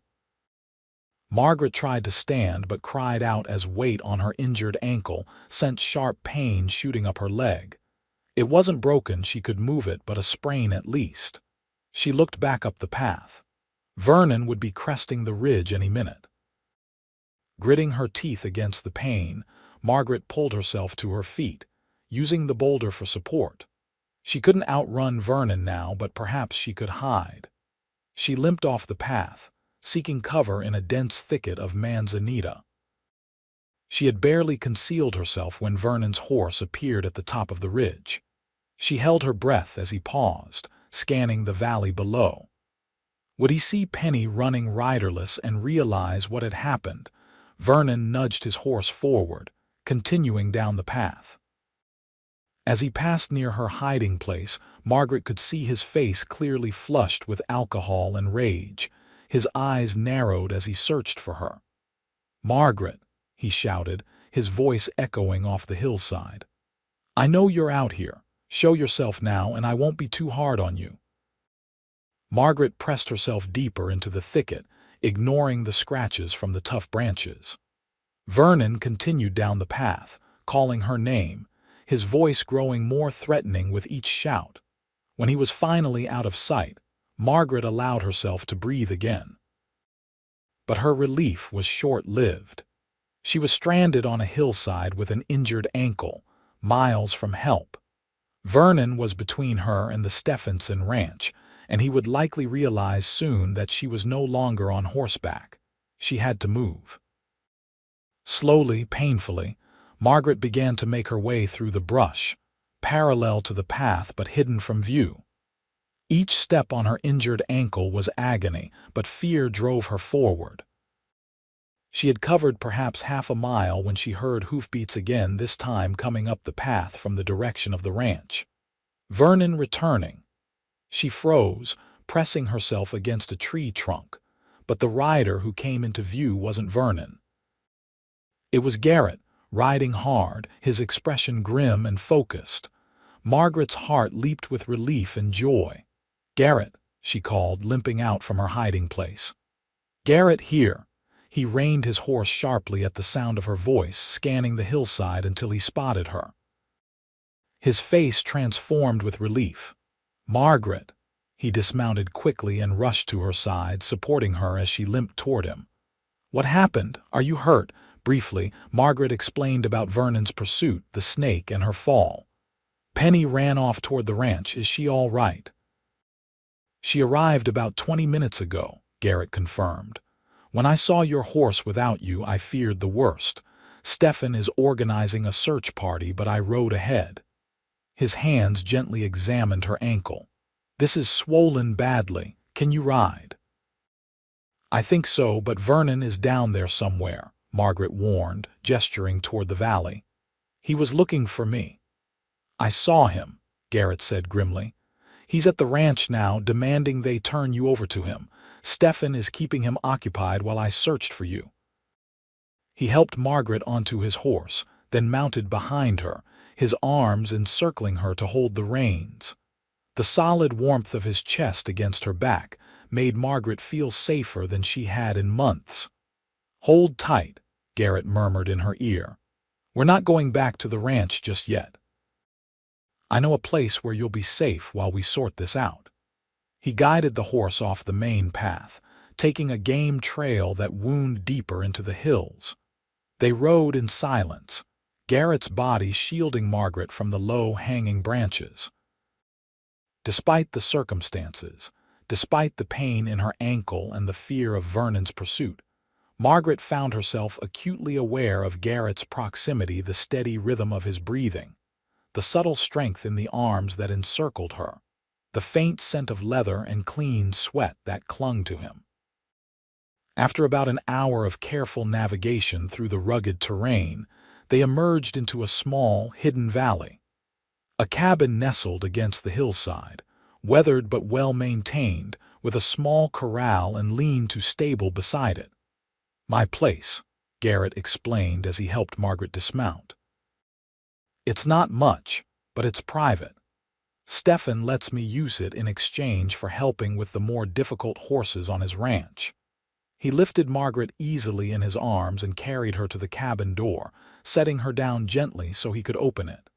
Speaker 1: Margaret tried to stand but cried out as weight on her injured ankle sent sharp pain shooting up her leg. It wasn't broken, she could move it, but a sprain at least. She looked back up the path. Vernon would be cresting the ridge any minute. Gritting her teeth against the pain, Margaret pulled herself to her feet, using the boulder for support. She couldn't outrun Vernon now, but perhaps she could hide. She limped off the path, seeking cover in a dense thicket of manzanita. She had barely concealed herself when Vernon's horse appeared at the top of the ridge. She held her breath as he paused, scanning the valley below. Would he see Penny running riderless and realize what had happened? Vernon nudged his horse forward, continuing down the path. As he passed near her hiding place, Margaret could see his face clearly flushed with alcohol and rage. His eyes narrowed as he searched for her. "Margaret," he shouted, his voice echoing off the hillside. "I know you're out here. Show yourself now, and I won't be too hard on you." Margaret pressed herself deeper into the thicket, ignoring the scratches from the tough branches. Vernon continued down the path, calling her name, his voice growing more threatening with each shout. When he was finally out of sight, Margaret allowed herself to breathe again. But her relief was short-lived. She was stranded on a hillside with an injured ankle, miles from help. Vernon was between her and the Stephenson ranch, and he would likely realize soon that she was no longer on horseback. She had to move. Slowly, painfully, Margaret began to make her way through the brush, parallel to the path but hidden from view. Each step on her injured ankle was agony, but fear drove her forward. She had covered perhaps half a mile when she heard hoofbeats again, this time coming up the path from the direction of the ranch. Vernon returning. She froze, pressing herself against a tree trunk, but the rider who came into view wasn't Vernon. It was Garrett, riding hard, his expression grim and focused. Margaret's heart leaped with relief and joy. "Garrett," she called, limping out from her hiding place. "Garrett here." He reined his horse sharply at the sound of her voice, scanning the hillside until he spotted her. His face transformed with relief. "Margaret." He dismounted quickly and rushed to her side, supporting her as she limped toward him. "What happened? Are you hurt?" Briefly, Margaret explained about Vernon's pursuit, the snake, and her fall. "Penny ran off toward the ranch. Is she all right?" "She arrived about 20 minutes ago," Garrett confirmed. "When I saw your horse without you, I feared the worst. Stephen is organizing a search party, but I rode ahead." His hands gently examined her ankle. "This is swollen badly. Can you ride?" "I think so, but Vernon is down there somewhere," Margaret warned, gesturing toward the valley. "He was looking for me." "I saw him," Garrett said grimly. "He's at the ranch now, demanding they turn you over to him. Stephen is keeping him occupied while I searched for you." He helped Margaret onto his horse, then mounted behind her, his arms encircling her to hold the reins. The solid warmth of his chest against her back made Margaret feel safer than she had in months. "Hold tight," Garrett murmured in her ear. "We're not going back to the ranch just yet. I know a place where you'll be safe while we sort this out." He guided the horse off the main path, taking a game trail that wound deeper into the hills. They rode in silence, Garrett's body shielding Margaret from the low-hanging branches. Despite the circumstances, despite the pain in her ankle and the fear of Vernon's pursuit, Margaret found herself acutely aware of Garrett's proximity, the steady rhythm of his breathing, the subtle strength in the arms that encircled her, the faint scent of leather and clean sweat that clung to him. After about an hour of careful navigation through the rugged terrain, they emerged into a small, hidden valley. A cabin nestled against the hillside, weathered but well-maintained, with a small corral and lean-to stable beside it. "My place," Garrett explained as he helped Margaret dismount. "It's not much, but it's private. Stephen lets me use it in exchange for helping with the more difficult horses on his ranch." He lifted Margaret easily in his arms and carried her to the cabin door, setting her down gently so he could open it.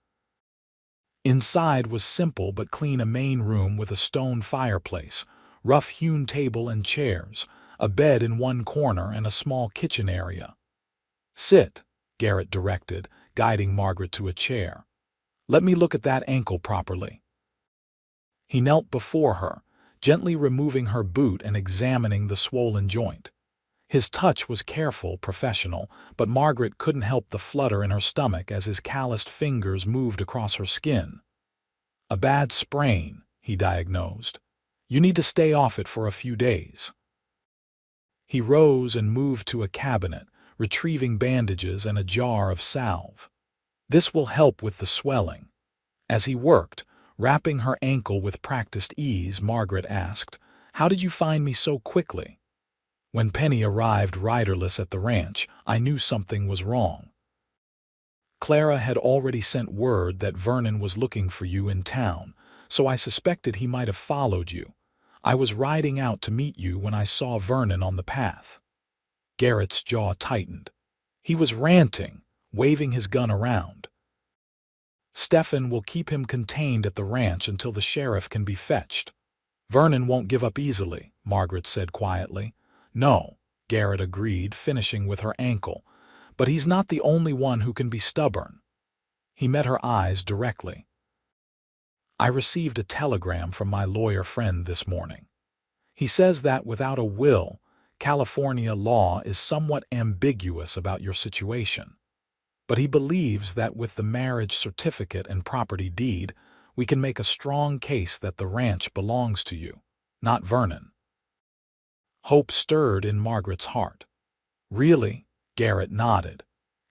Speaker 1: Inside was simple but clean, a main room with a stone fireplace, rough-hewn table and chairs, a bed in one corner, and a small kitchen area. "Sit," Garrett directed, guiding Margaret to a chair. "Let me look at that ankle properly." He knelt before her, gently removing her boot and examining the swollen joint. His touch was careful, professional, but Margaret couldn't help the flutter in her stomach as his calloused fingers moved across her skin. "A bad sprain," he diagnosed. "You need to stay off it for a few days." He rose and moved to a cabinet, retrieving bandages and a jar of salve. "This will help with the swelling." As he worked, wrapping her ankle with practiced ease, Margaret asked, "How did you find me so quickly?" "When Penny arrived riderless at the ranch, I knew something was wrong. Clara had already sent word that Vernon was looking for you in town, so I suspected he might have followed you. I was riding out to meet you when I saw Vernon on the path." Garrett's jaw tightened. He was ranting, waving his gun around. "Stefan will keep him contained at the ranch until the sheriff can be fetched." "Vernon won't give up easily," Margaret said quietly. "No," Garrett agreed, finishing with her ankle. "But he's not the only one who can be stubborn." He met her eyes directly. "I received a telegram from my lawyer friend this morning. He says that without a will, California law is somewhat ambiguous about your situation. But he believes that with the marriage certificate and property deed, we can make a strong case that the ranch belongs to you, not Vernon." Hope stirred in Margaret's heart. "Really?" Garrett nodded.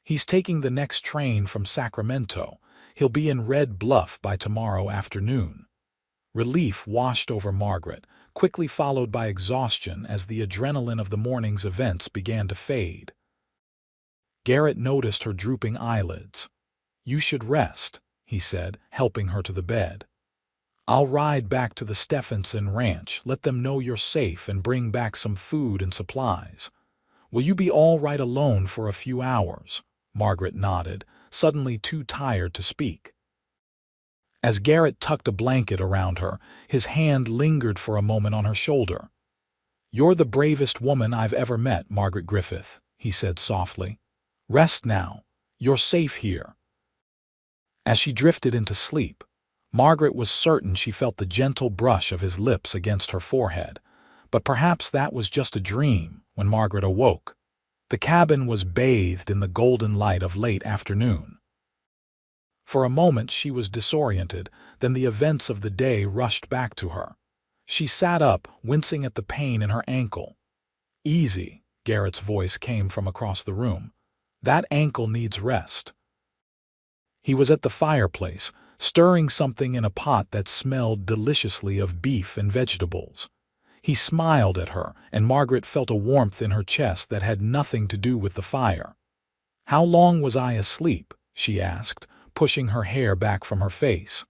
Speaker 1: "He's taking the next train from Sacramento. He'll be in Red Bluff by tomorrow afternoon." Relief washed over Margaret, quickly followed by exhaustion as the adrenaline of the morning's events began to fade. Garrett noticed her drooping eyelids. "You should rest," he said, helping her to the bed. "I'll ride back to the Stephenson ranch, let them know you're safe, and bring back some food and supplies. Will you be all right alone for a few hours?" Margaret nodded, suddenly too tired to speak. As Garrett tucked a blanket around her, his hand lingered for a moment on her shoulder. "You're the bravest woman I've ever met, Margaret Griffith," he said softly. "Rest now. You're safe here." As she drifted into sleep, Margaret was certain she felt the gentle brush of his lips against her forehead. But perhaps that was just a dream. When Margaret awoke, the cabin was bathed in the golden light of late afternoon. For a moment she was disoriented, then the events of the day rushed back to her. She sat up, wincing at the pain in her ankle. "Easy," Garrett's voice came from across the room. "That ankle needs rest." He was at the fireplace, stirring something in a pot that smelled deliciously of beef and vegetables. He smiled at her, and Margaret felt a warmth in her chest that had nothing to do with the fire. "How long was I asleep?" she asked, pushing her hair back from her face.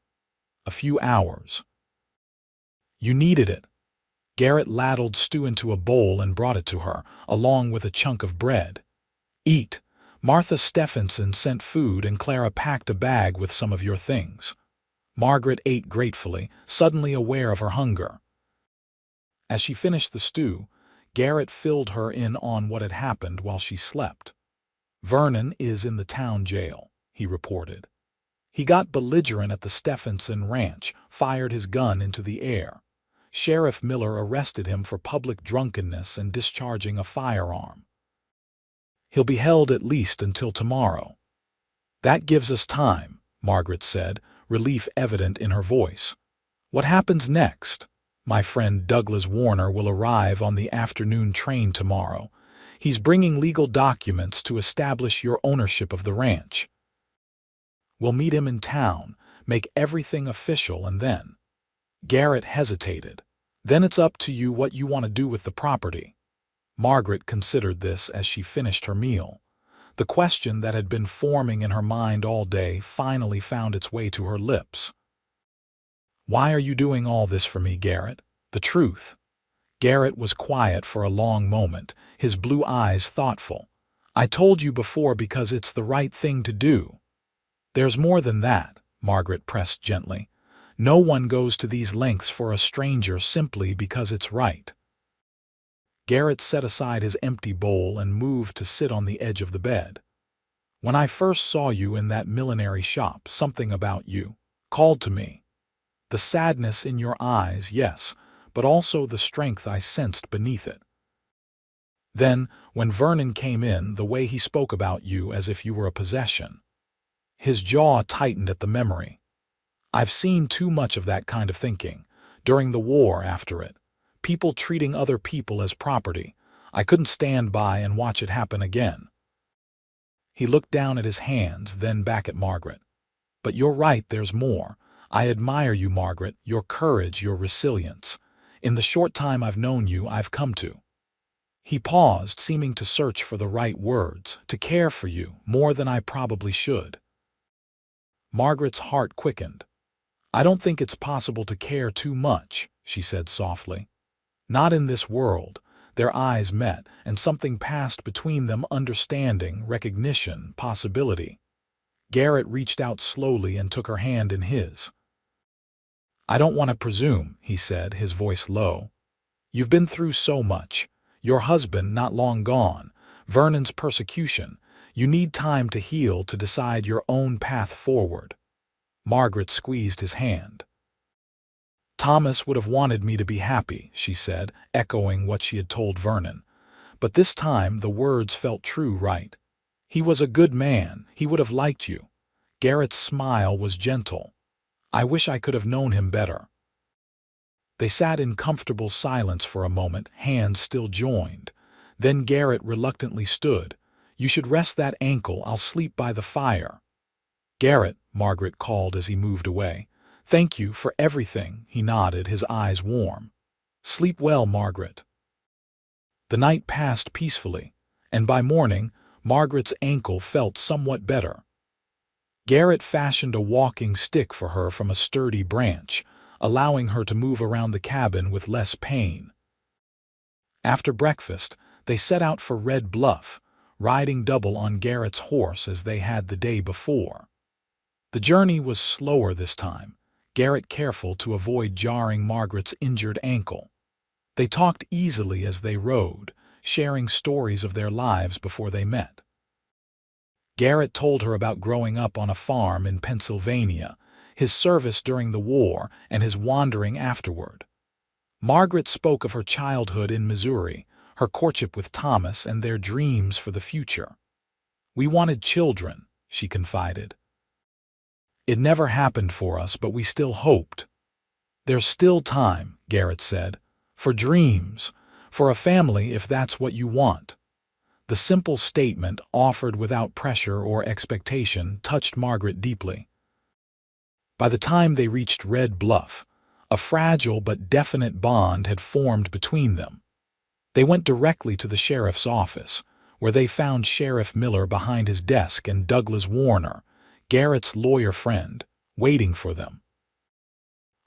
Speaker 1: "A few hours." "You needed it." Garrett ladled stew into a bowl and brought it to her, along with a chunk of bread. "Eat. Martha Stephenson sent food and Clara packed a bag with some of your things." Margaret ate gratefully, suddenly aware of her hunger. As she finished the stew, Garrett filled her in on what had happened while she slept. "Vernon is in the town jail," he reported. "He got belligerent at the Stephenson ranch, fired his gun into the air. Sheriff Miller arrested him for public drunkenness and discharging a firearm. He'll be held at least until tomorrow." "That gives us time," Margaret said, relief evident in her voice. "What happens next?" "My friend Douglas Warner will arrive on the afternoon train tomorrow. He's bringing legal documents to establish your ownership of the ranch. We'll meet him in town, make everything official, and then—" Garrett hesitated. "Then it's up to you what you want to do with the property." Margaret considered this as she finished her meal. The question that had been forming in her mind all day finally found its way to her lips. "Why are you doing all this for me, Garrett? The truth." Garrett was quiet for a long moment, his blue eyes thoughtful. "I told you before because it's the right thing to do." "There's more than that," Margaret pressed gently. "No one goes to these lengths for a stranger simply because it's right." Garrett set aside his empty bowl and moved to sit on the edge of the bed. "When I first saw you in that millinery shop, something about you called to me. The sadness in your eyes, yes, but also the strength I sensed beneath it. Then, when Vernon came in, the way he spoke about you as if you were a possession." His jaw tightened at the memory. "I've seen too much of that kind of thinking. During the war, after it. People treating other people as property. I couldn't stand by and watch it happen again." He looked down at his hands, then back at Margaret. "But you're right, there's more. I admire you, Margaret, your courage, your resilience. In the short time I've known you, I've come to." He paused, seeming to search for the right words, "to care for you more than I probably should." Margaret's heart quickened. "I don't think it's possible to care too much," she said softly. "Not in this world." Their eyes met, and something passed between them, understanding, recognition, possibility. Garrett reached out slowly and took her hand in his. "I don't want to presume," he said, his voice low. "You've been through so much. Your husband not long gone, Vernon's persecution. You need time to heal, to decide your own path forward." Margaret squeezed his hand. "Thomas would have wanted me to be happy," she said, echoing what she had told Vernon. "But this time the words felt true, right? He was a good man. He would have liked you." Garrett's smile was gentle. "I wish I could have known him better." They sat in comfortable silence for a moment, hands still joined. Then Garrett reluctantly stood. "You should rest that ankle. I'll sleep by the fire." "Garrett," Margaret called as he moved away. "Thank you for everything," he nodded, his eyes warm. "Sleep well, Margaret." The night passed peacefully, and by morning, Margaret's ankle felt somewhat better. Garrett fashioned a walking stick for her from a sturdy branch, allowing her to move around the cabin with less pain. After breakfast, they set out for Red Bluff, riding double on Garrett's horse as they had the day before. The journey was slower this time, Garrett careful to avoid jarring Margaret's injured ankle. They talked easily as they rode, sharing stories of their lives before they met. Garrett told her about growing up on a farm in Pennsylvania, his service during the war, and his wandering afterward. Margaret spoke of her childhood in Missouri, her courtship with Thomas, and their dreams for the future. "We wanted children," she confided. "It never happened for us, but we still hoped." "There's still time," Garrett said, "for dreams, for a family if that's what you want." The simple statement, offered without pressure or expectation, touched Margaret deeply. By the time they reached Red Bluff, a fragile but definite bond had formed between them. They went directly to the sheriff's office, where they found Sheriff Miller behind his desk and Douglas Warner, Garrett's lawyer friend, waiting for them.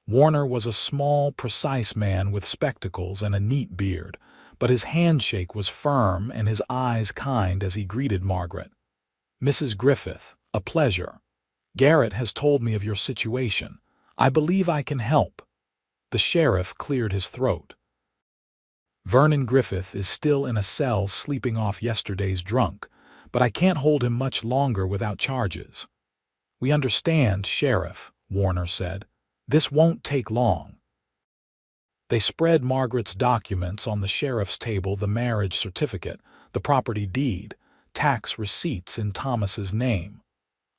Speaker 1: Warner was a small, precise man with spectacles and a neat beard, but his handshake was firm and his eyes kind as he greeted Margaret. "Mrs. Griffith, a pleasure. Garrett has told me of your situation. I believe I can help." The sheriff cleared his throat. "Vernon Griffith is still in a cell sleeping off yesterday's drunk, but I can't hold him much longer without charges." "We understand, Sheriff," Warner said. "This won't take long." They spread Margaret's documents on the sheriff's table: the marriage certificate, the property deed, tax receipts in Thomas's name.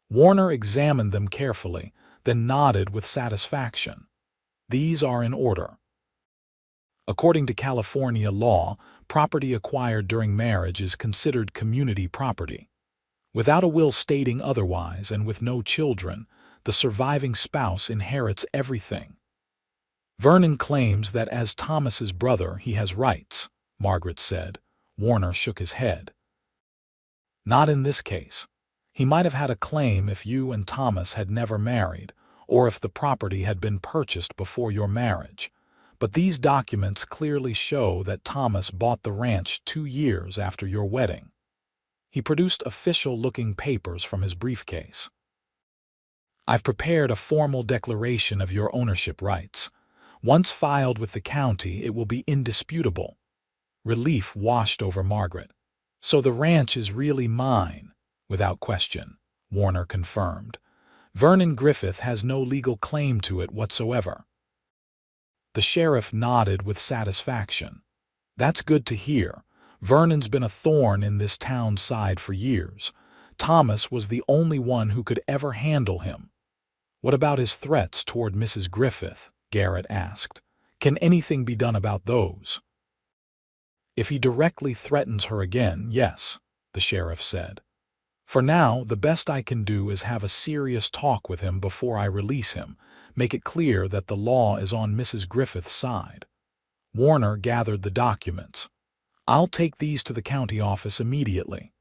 Speaker 1: Warner examined them carefully, then nodded with satisfaction. "These are in order." According to California law, property acquired during marriage is considered community property. Without a will stating otherwise and with no children, the surviving spouse inherits everything. "Vernon claims that as Thomas's brother he has rights," Margaret said. Warner shook his head. "Not in this case. He might have had a claim if you and Thomas had never married, or if the property had been purchased before your marriage. But these documents clearly show that Thomas bought the ranch 2 years after your wedding." He produced official-looking papers from his briefcase. "I've prepared a formal declaration of your ownership rights. Once filed with the county, it will be indisputable." Relief washed over Margaret. "So the ranch is really mine?" "Without question," Warner confirmed. "Vernon Griffith has no legal claim to it whatsoever." The sheriff nodded with satisfaction. "That's good to hear. Vernon's been a thorn in this town's side for years. Thomas was the only one who could ever handle him." "What about his threats toward Mrs. Griffith?" Garrett asked. "Can anything be done about those?" "If he directly threatens her again, yes," the sheriff said. For now, the best I can do is have a serious talk with him before I release him, make it clear that the law is on Mrs. Griffith's side. Warner gathered the documents. I'll take these to the county office immediately.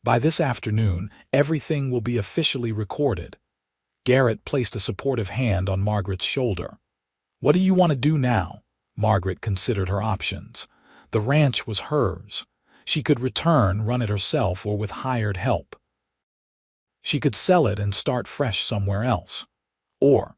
Speaker 1: By this afternoon, everything will be officially recorded. Garrett placed a supportive hand on Margaret's shoulder. What do you want to do now? Margaret considered her options. The ranch was hers. She could return, run it herself, or with hired help. She could sell it and start fresh somewhere else. Or,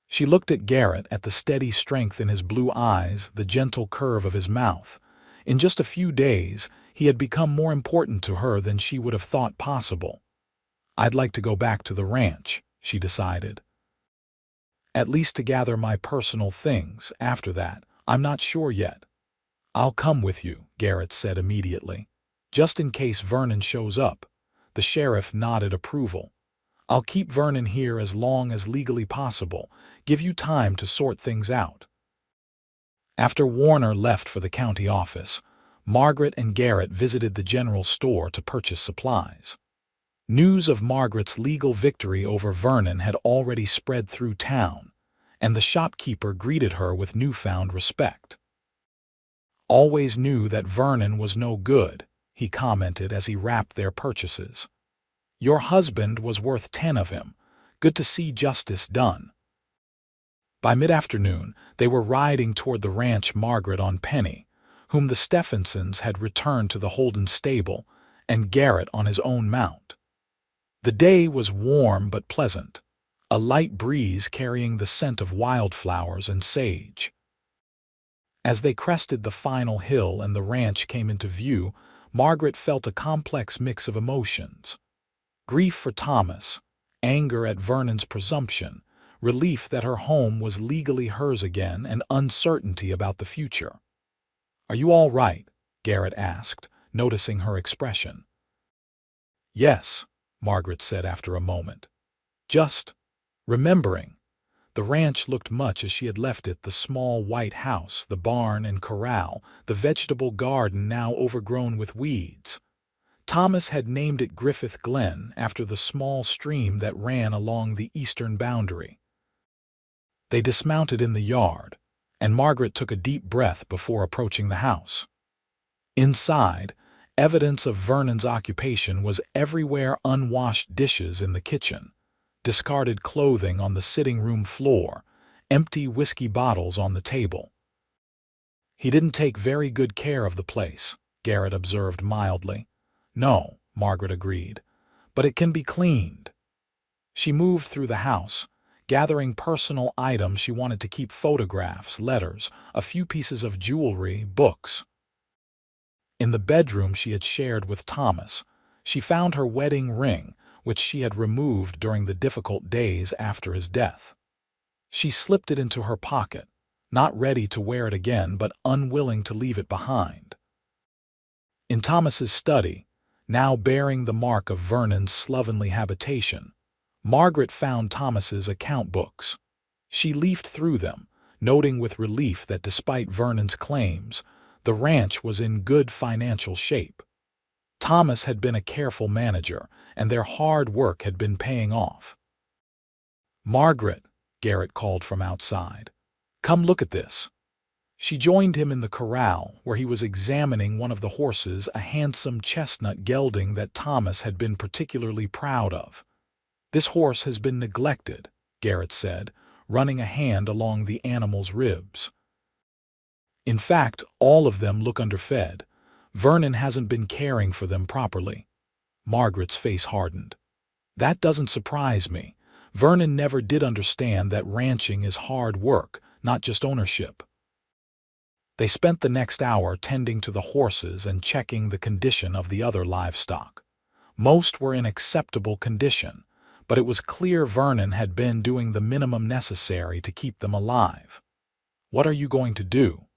Speaker 1: she looked at Garrett, at the steady strength in his blue eyes, the gentle curve of his mouth. In just a few days, he had become more important to her than she would have thought possible. I'd like to go back to the ranch, she decided. At least to gather my personal things. After that, I'm not sure yet. I'll come with you, Garrett said immediately. Just in case Vernon shows up. The sheriff nodded approval. I'll keep Vernon here as long as legally possible, give you time to sort things out. After Warner left for the county office, Margaret and Garrett visited the general store to purchase supplies. News of Margaret's legal victory over Vernon had already spread through town, and the shopkeeper greeted her with newfound respect. Always knew that Vernon was no good, he commented as he wrapped their purchases. Your husband was worth 10 of him. Good to see justice done. By mid-afternoon, they were riding toward the ranch. Margaret on Penny, whom the Stephensons had returned to the Holden stable, and Garrett on his own mount. The day was warm but pleasant, a light breeze carrying the scent of wildflowers and sage. As they crested the final hill and the ranch came into view, Margaret felt a complex mix of emotions. Grief for Thomas, anger at Vernon's presumption, relief that her home was legally hers again, and uncertainty about the future. "Are you all right?" Garrett asked, noticing her expression. "Yes," Margaret said after a moment. "Just remembering." The ranch looked much as she had left it, the small white house, the barn and corral, the vegetable garden now overgrown with weeds. Thomas had named it Griffith Glen after the small stream that ran along the eastern boundary. They dismounted in the yard, and Margaret took a deep breath before approaching the house. Inside, evidence of Vernon's occupation was everywhere: unwashed dishes in the kitchen, discarded clothing on the sitting room floor, empty whiskey bottles on the table. "He didn't take very good care of the place," Garrett observed mildly. "No," Margaret agreed, "but it can be cleaned." She moved through the house, gathering personal items she wanted to keep: photographs, letters, a few pieces of jewelry, books. In the bedroom she had shared with Thomas, she found her wedding ring, which she had removed during the difficult days after his death. She slipped it into her pocket, not ready to wear it again but unwilling to leave it behind. In Thomas's study, now bearing the mark of Vernon's slovenly habitation, Margaret found Thomas's account books. She leafed through them, noting with relief that despite Vernon's claims, the ranch was in good financial shape. Thomas had been a careful manager, and their hard work had been paying off. "Margaret," Garrett called from outside, "come look at this." She joined him in the corral, where he was examining one of the horses, a handsome chestnut gelding that Thomas had been particularly proud of. "This horse has been neglected," Garrett said, running a hand along the animal's ribs. "In fact, all of them look underfed. Vernon hasn't been caring for them properly." Margaret's face hardened. "That doesn't surprise me. Vernon never did understand that ranching is hard work, not just ownership." They spent the next hour tending to the horses and checking the condition of the other livestock. Most were in acceptable condition, but it was clear Vernon had been doing the minimum necessary to keep them alive. "What are you going to do?"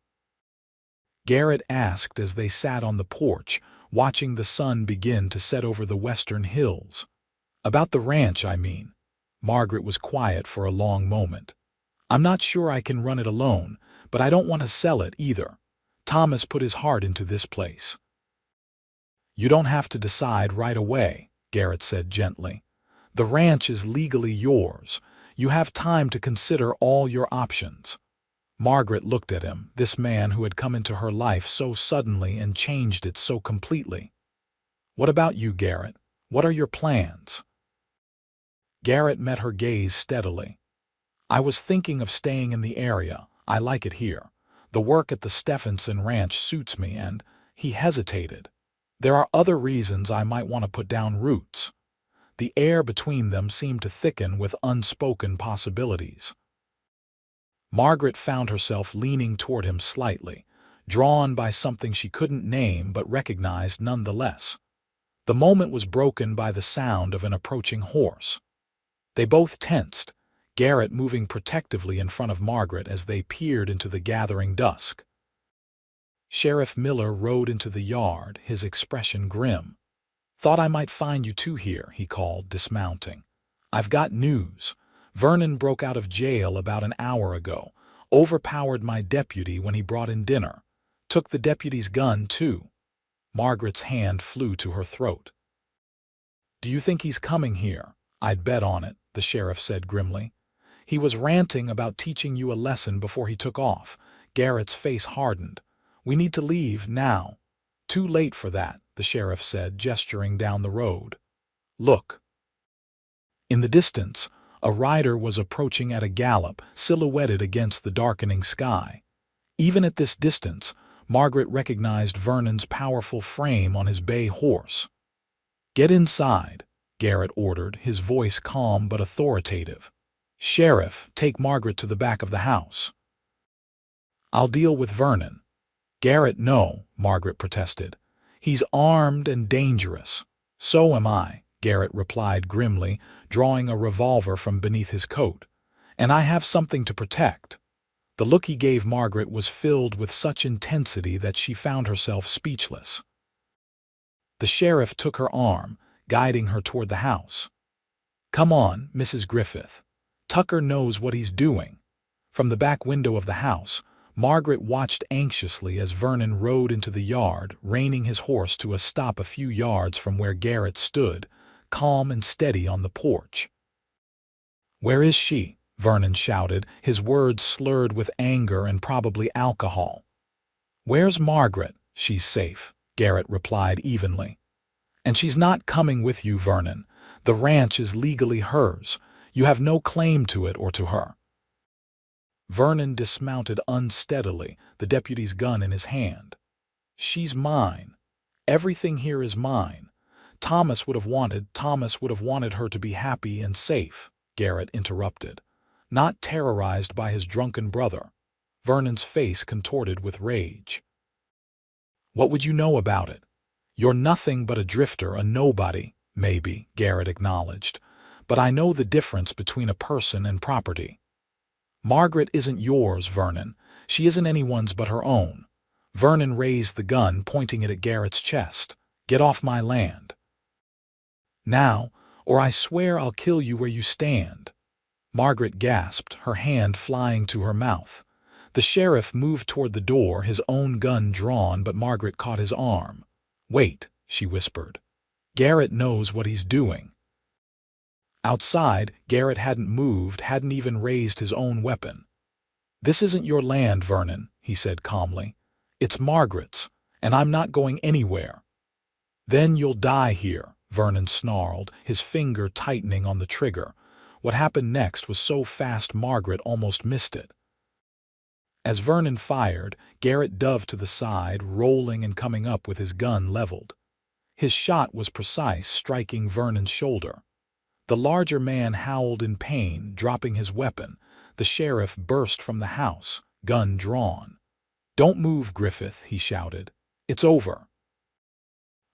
Speaker 1: Garrett asked as they sat on the porch, watching the sun begin to set over the western hills. "About the ranch, I mean." Margaret was quiet for a long moment. "I'm not sure I can run it alone, but I don't want to sell it either. Thomas put his heart into this place." You don't have to decide right away, Garrett said gently. The ranch is legally yours. You have time to consider all your options. Margaret looked at him, this man who had come into her life so suddenly and changed it so completely. What about you, Garrett? What are your plans? Garrett met her gaze steadily. I was thinking of staying in the area. I like it here. The work at the Stephenson Ranch suits me, and he hesitated. There are other reasons I might want to put down roots. The air between them seemed to thicken with unspoken possibilities. Margaret found herself leaning toward him slightly, drawn by something she couldn't name but recognized nonetheless. The moment was broken by the sound of an approaching horse. They both tensed, Garrett moving protectively in front of Margaret as they peered into the gathering dusk. Sheriff Miller rode into the yard, his expression grim. "Thought I might find you two here," he called, dismounting. "I've got news. Vernon broke out of jail about an hour ago, overpowered my deputy when he brought in dinner. Took the deputy's gun, too." Margaret's hand flew to her throat. "Do you think he's coming here?" "I'd bet on it," the sheriff said grimly. "He was ranting about teaching you a lesson before he took off." Garrett's face hardened. "We need to leave now." "Too late for that," the sheriff said, gesturing down the road. "Look." In the distance, a rider was approaching at a gallop, silhouetted against the darkening sky. Even at this distance, Margaret recognized Vernon's powerful frame on his bay horse. "Get inside," Garrett ordered, his voice calm but authoritative. "Sheriff, take Margaret to the back of the house." "I'll deal with Vernon." "Garrett, no," Margaret protested. "He's armed and dangerous." "So am I," Garrett replied grimly, drawing a revolver from beneath his coat. "And I have something to protect." The look he gave Margaret was filled with such intensity that she found herself speechless. The sheriff took her arm, guiding her toward the house. "Come on, Mrs. Griffith. Tucker knows what he's doing." From the back window of the house, Margaret watched anxiously as Vernon rode into the yard, reining his horse to a stop a few yards from where Garrett stood, calm and steady on the porch. "Where is she?" Vernon shouted, his words slurred with anger and probably alcohol. "Where's Margaret?" "She's safe," Garrett replied evenly. "And she's not coming with you, Vernon. The ranch is legally hers. You have no claim to it or to her." Vernon dismounted unsteadily, the deputy's gun in his hand. "She's mine. Everything here is mine. Thomas would have wanted her to be happy and safe," Garrett interrupted. "Not terrorized by his drunken brother." Vernon's face contorted with rage. "What would you know about it? You're nothing but a drifter, a nobody." "Maybe," Garrett acknowledged. "But I know the difference between a person and property." "Margaret isn't yours, Vernon. She isn't anyone's but her own." Vernon raised the gun, pointing it at Garrett's chest. "Get off my land. Now, or I swear I'll kill you where you stand." Margaret gasped, her hand flying to her mouth. The sheriff moved toward the door, his own gun drawn, but Margaret caught his arm. "Wait," she whispered. "Garrett knows what he's doing." Outside, Garrett hadn't moved, hadn't even raised his own weapon. "This isn't your land, Vernon," he said calmly. "It's Margaret's, and I'm not going anywhere." "Then you'll die here," Vernon snarled, his finger tightening on the trigger. What happened next was so fast Margaret almost missed it. As Vernon fired, Garrett dove to the side, rolling and coming up with his gun leveled. His shot was precise, striking Vernon's shoulder. The larger man howled in pain, dropping his weapon. The sheriff burst from the house, gun drawn. "Don't move, Griffith," he shouted. "It's over."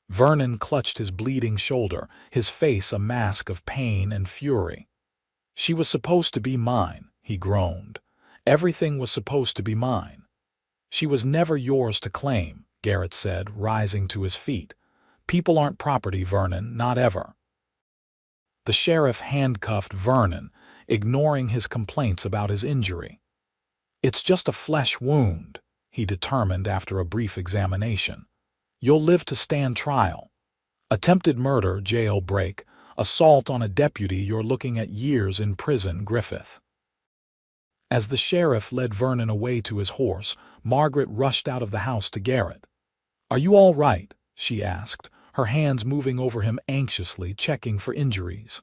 Speaker 1: Vernon clutched his bleeding shoulder, his face a mask of pain and fury. "She was supposed to be mine," he groaned. "Everything was supposed to be mine." "She was never yours to claim," Garrett said, rising to his feet. "People aren't property, Vernon, not ever." The sheriff handcuffed Vernon, ignoring his complaints about his injury. "It's just a flesh wound," he determined after a brief examination. "You'll live to stand trial." Attempted murder, jailbreak, assault on a deputy, you're looking at years in prison, Griffith. As the sheriff led Vernon away to his horse, Margaret rushed out of the house to Garrett. "Are you all right?" she asked, her hands moving over him anxiously, checking for injuries.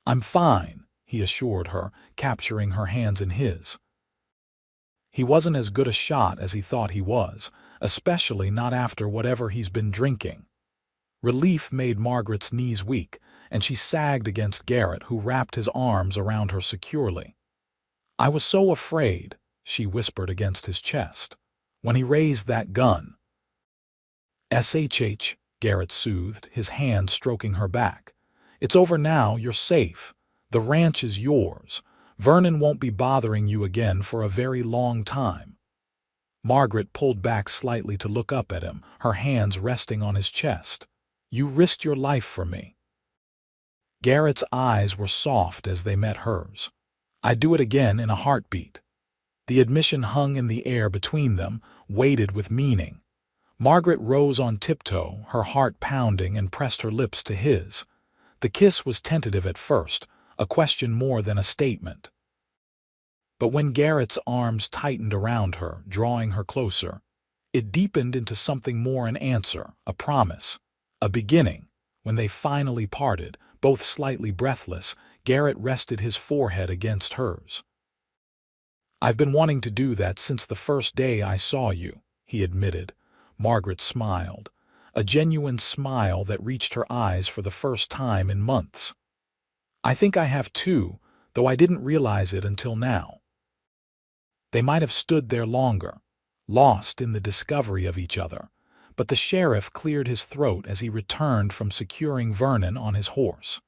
Speaker 1: "I'm fine," he assured her, capturing her hands in his. He wasn't as good a shot as he thought he was, especially not after whatever he's been drinking. Relief made Margaret's knees weak, and she sagged against Garrett, who wrapped his arms around her securely. "I was so afraid," she whispered against his chest, "when he raised that gun." "SHH," Garrett soothed, his hand stroking her back. "It's over now, you're safe. The ranch is yours. Vernon won't be bothering you again for a very long time." Margaret pulled back slightly to look up at him, her hands resting on his chest. "You risked your life for me." Garrett's eyes were soft as they met hers. "I'd do it again in a heartbeat." The admission hung in the air between them, weighted with meaning. Margaret rose on tiptoe, her heart pounding, and pressed her lips to his. The kiss was tentative at first, a question more than a statement. But when Garrett's arms tightened around her, drawing her closer, it deepened into something more, an answer, a promise, a beginning. When they finally parted, both slightly breathless, Garrett rested his forehead against hers. "I've been wanting to do that since the first day I saw you," he admitted. Margaret smiled, a genuine smile that reached her eyes for the first time in months. "I think I have too, though I didn't realize it until now." They might have stood there longer, lost in the discovery of each other, but the sheriff cleared his throat as he returned from securing Vernon on his horse.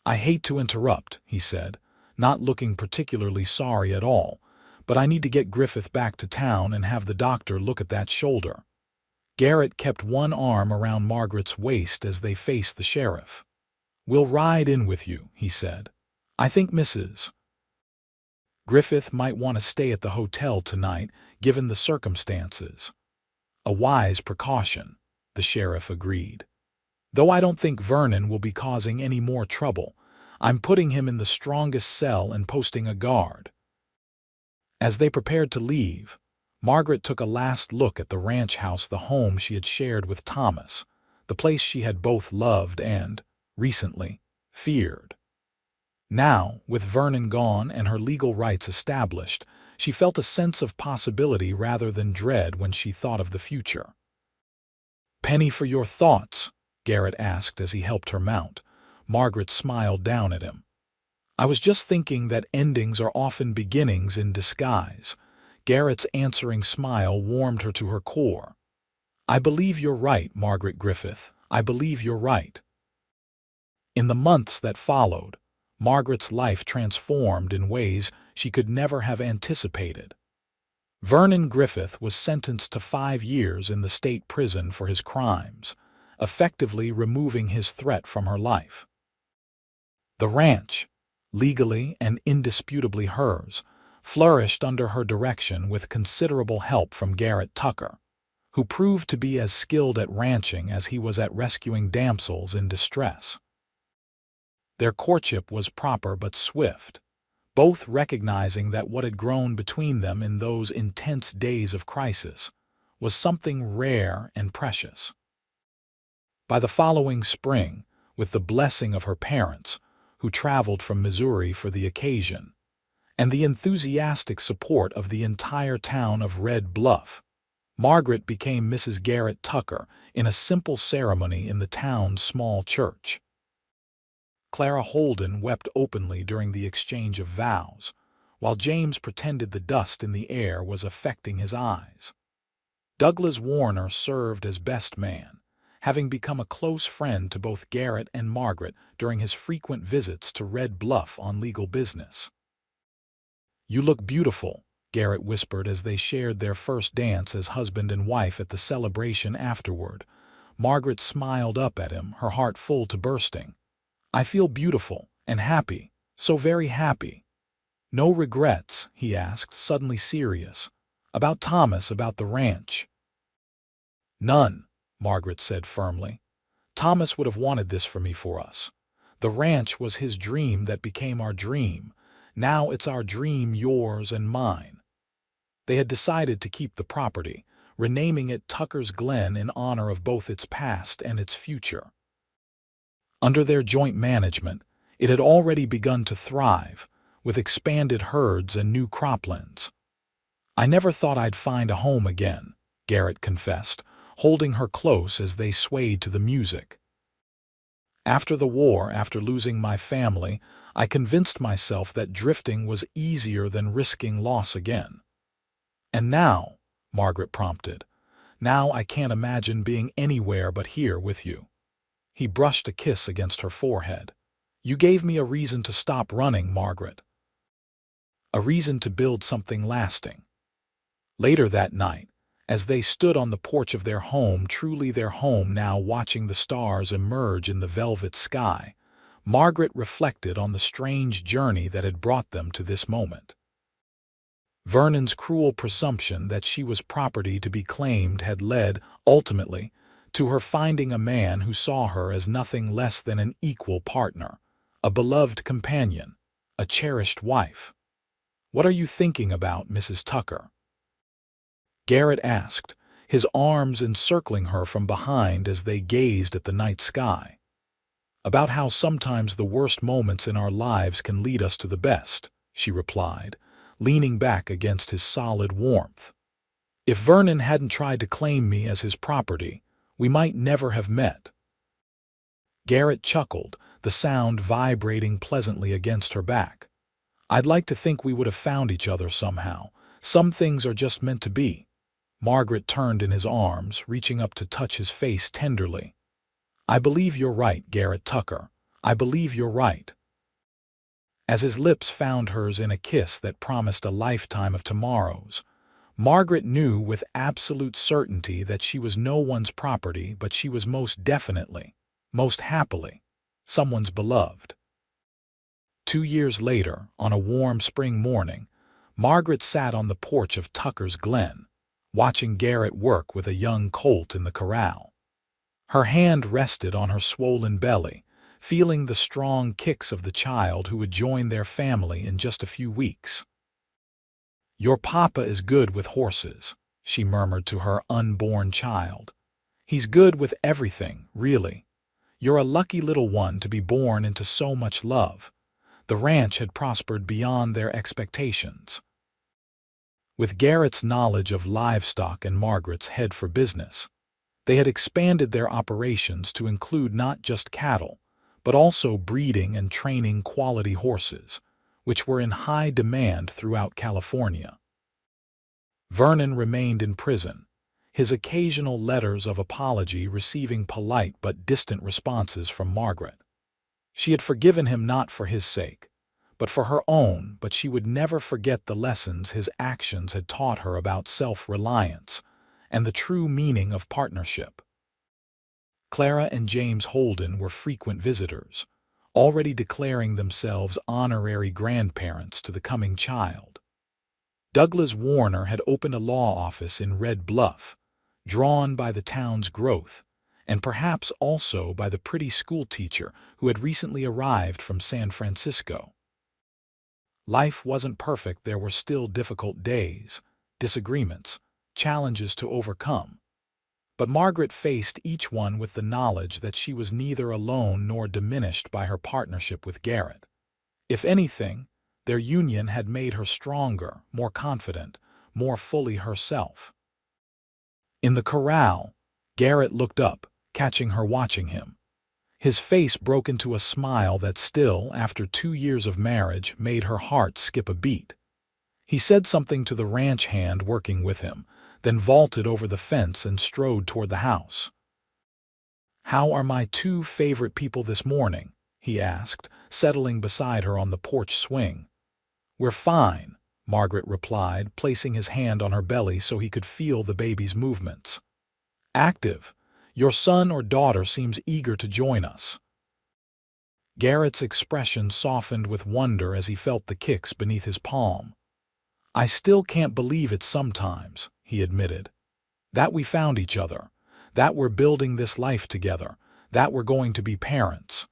Speaker 1: "I hate to interrupt," he said, not looking particularly sorry at all, "but I need to get Griffith back to town and have the doctor look at that shoulder." Garrett kept one arm around Margaret's waist as they faced the sheriff. "We'll ride in with you," he said. "I think Mrs. Griffith might want to stay at the hotel tonight, given the circumstances." "A wise precaution," the sheriff agreed. "Though I don't think Vernon will be causing any more trouble. I'm putting him in the strongest cell and posting a guard." As they prepared to leave, Margaret took a last look at the ranch house, the home she had shared with Thomas, the place she had both loved and, recently, feared. Now, with Vernon gone and her legal rights established, she felt a sense of possibility rather than dread when she thought of the future. "Penny for your thoughts?" Garrett asked as he helped her mount. Margaret smiled down at him. "I was just thinking that endings are often beginnings in disguise." Garrett's answering smile warmed her to her core. "I believe you're right, Margaret Griffith. I believe you're right." In the months that followed, Margaret's life transformed in ways she could never have anticipated. Vernon Griffith was sentenced to 5 years in the state prison for his crimes, effectively removing his threat from her life. The ranch, legally and indisputably hers, flourished under her direction with considerable help from Garrett Tucker, who proved to be as skilled at ranching as he was at rescuing damsels in distress. Their courtship was proper but swift, both recognizing that what had grown between them in those intense days of crisis was something rare and precious. By the following spring, with the blessing of her parents, who traveled from Missouri for the occasion, and the enthusiastic support of the entire town of Red Bluff, Margaret became Mrs. Garrett Tucker in a simple ceremony in the town's small church. Clara Holden wept openly during the exchange of vows, while James pretended the dust in the air was affecting his eyes. Douglas Warner served as best man, having become a close friend to both Garrett and Margaret during his frequent visits to Red Bluff on legal business. "You look beautiful," Garrett whispered as they shared their first dance as husband and wife at the celebration afterward. Margaret smiled up at him, her heart full to bursting. "I feel beautiful and happy, so very happy." "No regrets?" he asked, suddenly serious. "About Thomas, about the ranch?" "None," Margaret said firmly. Thomas would have wanted this for us. The ranch was his dream that became our dream. Now it's our dream, yours and mine. They had decided to keep the property, renaming it Tucker's Glen in honor of both its past and its future. Under their joint management, it had already begun to thrive, with expanded herds and new croplands. "I never thought I'd find a home again," Garrett confessed, holding her close as they swayed to the music. "After the war, after losing my family, I convinced myself that drifting was easier than risking loss again." "And now," Margaret prompted, "now I can't imagine being anywhere but here with you." He brushed a kiss against her forehead. "You gave me a reason to stop running, Margaret. A reason to build something lasting." Later that night, as they stood on the porch of their home, truly their home now, watching the stars emerge in the velvet sky, Margaret reflected on the strange journey that had brought them to this moment. Vernon's cruel presumption that she was property to be claimed had led, ultimately, to her finding a man who saw her as nothing less than an equal partner, a beloved companion, a cherished wife. "What are you thinking about, Mrs. Tucker?" Garrett asked, his arms encircling her from behind as they gazed at the night sky. "About how sometimes the worst moments in our lives can lead us to the best," she replied, leaning back against his solid warmth. "If Vernon hadn't tried to claim me as his property, we might never have met." Garrett chuckled, the sound vibrating pleasantly against her back. "I'd like to think we would have found each other somehow. Some things are just meant to be." Margaret turned in his arms, reaching up to touch his face tenderly. "I believe you're right, Garrett Tucker. I believe you're right." As his lips found hers in a kiss that promised a lifetime of tomorrows, Margaret knew with absolute certainty that she was no one's property, but she was most definitely, most happily, someone's beloved. 2 years later, on a warm spring morning, Margaret sat on the porch of Tucker's Glen, watching Garrett work with a young colt in the corral. Her hand rested on her swollen belly, feeling the strong kicks of the child who would join their family in just a few weeks. "Your papa is good with horses," she murmured to her unborn child. "He's good with everything, really. You're a lucky little one to be born into so much love." The ranch had prospered beyond their expectations. With Garrett's knowledge of livestock and Margaret's head for business, they had expanded their operations to include not just cattle, but also breeding and training quality horses, which were in high demand throughout California. Vernon remained in prison, his occasional letters of apology receiving polite but distant responses from Margaret. She had forgiven him not for his sake, but for her own, but she would never forget the lessons his actions had taught her about self-reliance and the true meaning of partnership. Clara and James Holden were frequent visitors, already declaring themselves honorary grandparents to the coming child. Douglas Warner had opened a law office in Red Bluff, drawn by the town's growth, and perhaps also by the pretty schoolteacher who had recently arrived from San Francisco. Life wasn't perfect. There were still difficult days, disagreements, challenges to overcome. But Margaret faced each one with the knowledge that she was neither alone nor diminished by her partnership with Garrett. If anything, their union had made her stronger, more confident, more fully herself. In the corral, Garrett looked up, catching her watching him. His face broke into a smile that still, after 2 years of marriage, made her heart skip a beat. He said something to the ranch hand working with him, then vaulted over the fence and strode toward the house. "How are my 2 favorite people this morning?" he asked, settling beside her on the porch swing. "We're fine," Margaret replied, placing his hand on her belly so he could feel the baby's movements. "Active. Your son or daughter seems eager to join us." Garrett's expression softened with wonder as he felt the kicks beneath his palm. "I still can't believe it sometimes," he admitted. "That we found each other, that we're building this life together, that we're going to be parents."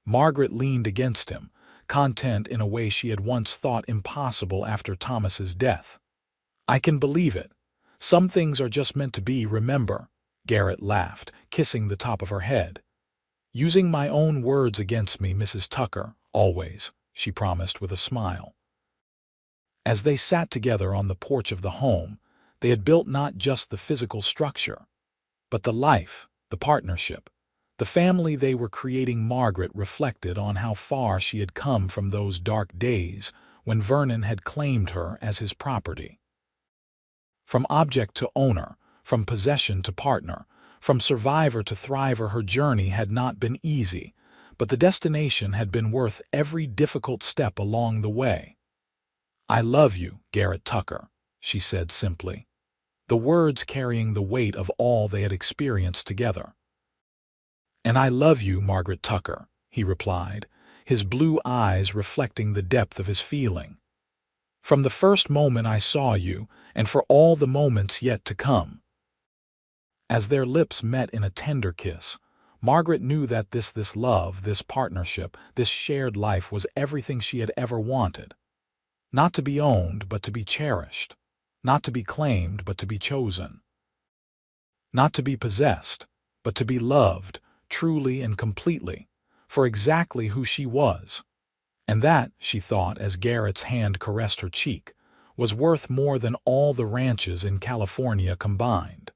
Speaker 1: Margaret leaned against him, content in a way she had once thought impossible after Thomas's death. "I can believe it. Some things are just meant to be, remember," Garrett laughed, kissing the top of her head. "Using my own words against me, Mrs. Tucker, always," she promised with a smile. As they sat together on the porch of the home, they had built not just the physical structure, but the life, the partnership, the family they were creating. Margaret reflected on how far she had come from those dark days when Vernon had claimed her as his property. From object to owner, from possession to partner, from survivor to thriver, her journey had not been easy, but the destination had been worth every difficult step along the way. "I love you, Garrett Tucker," she said simply, the words carrying the weight of all they had experienced together. "And I love you, Margaret Tucker," he replied, his blue eyes reflecting the depth of his feeling. "From the first moment I saw you, and for all the moments yet to come." As their lips met in a tender kiss, Margaret knew that this love, this partnership, this shared life was everything she had ever wanted. Not to be owned, but to be cherished. Not to be claimed, but to be chosen. Not to be possessed, but to be loved, truly and completely, for exactly who she was. And that, she thought as Garrett's hand caressed her cheek, was worth more than all the ranches in California combined.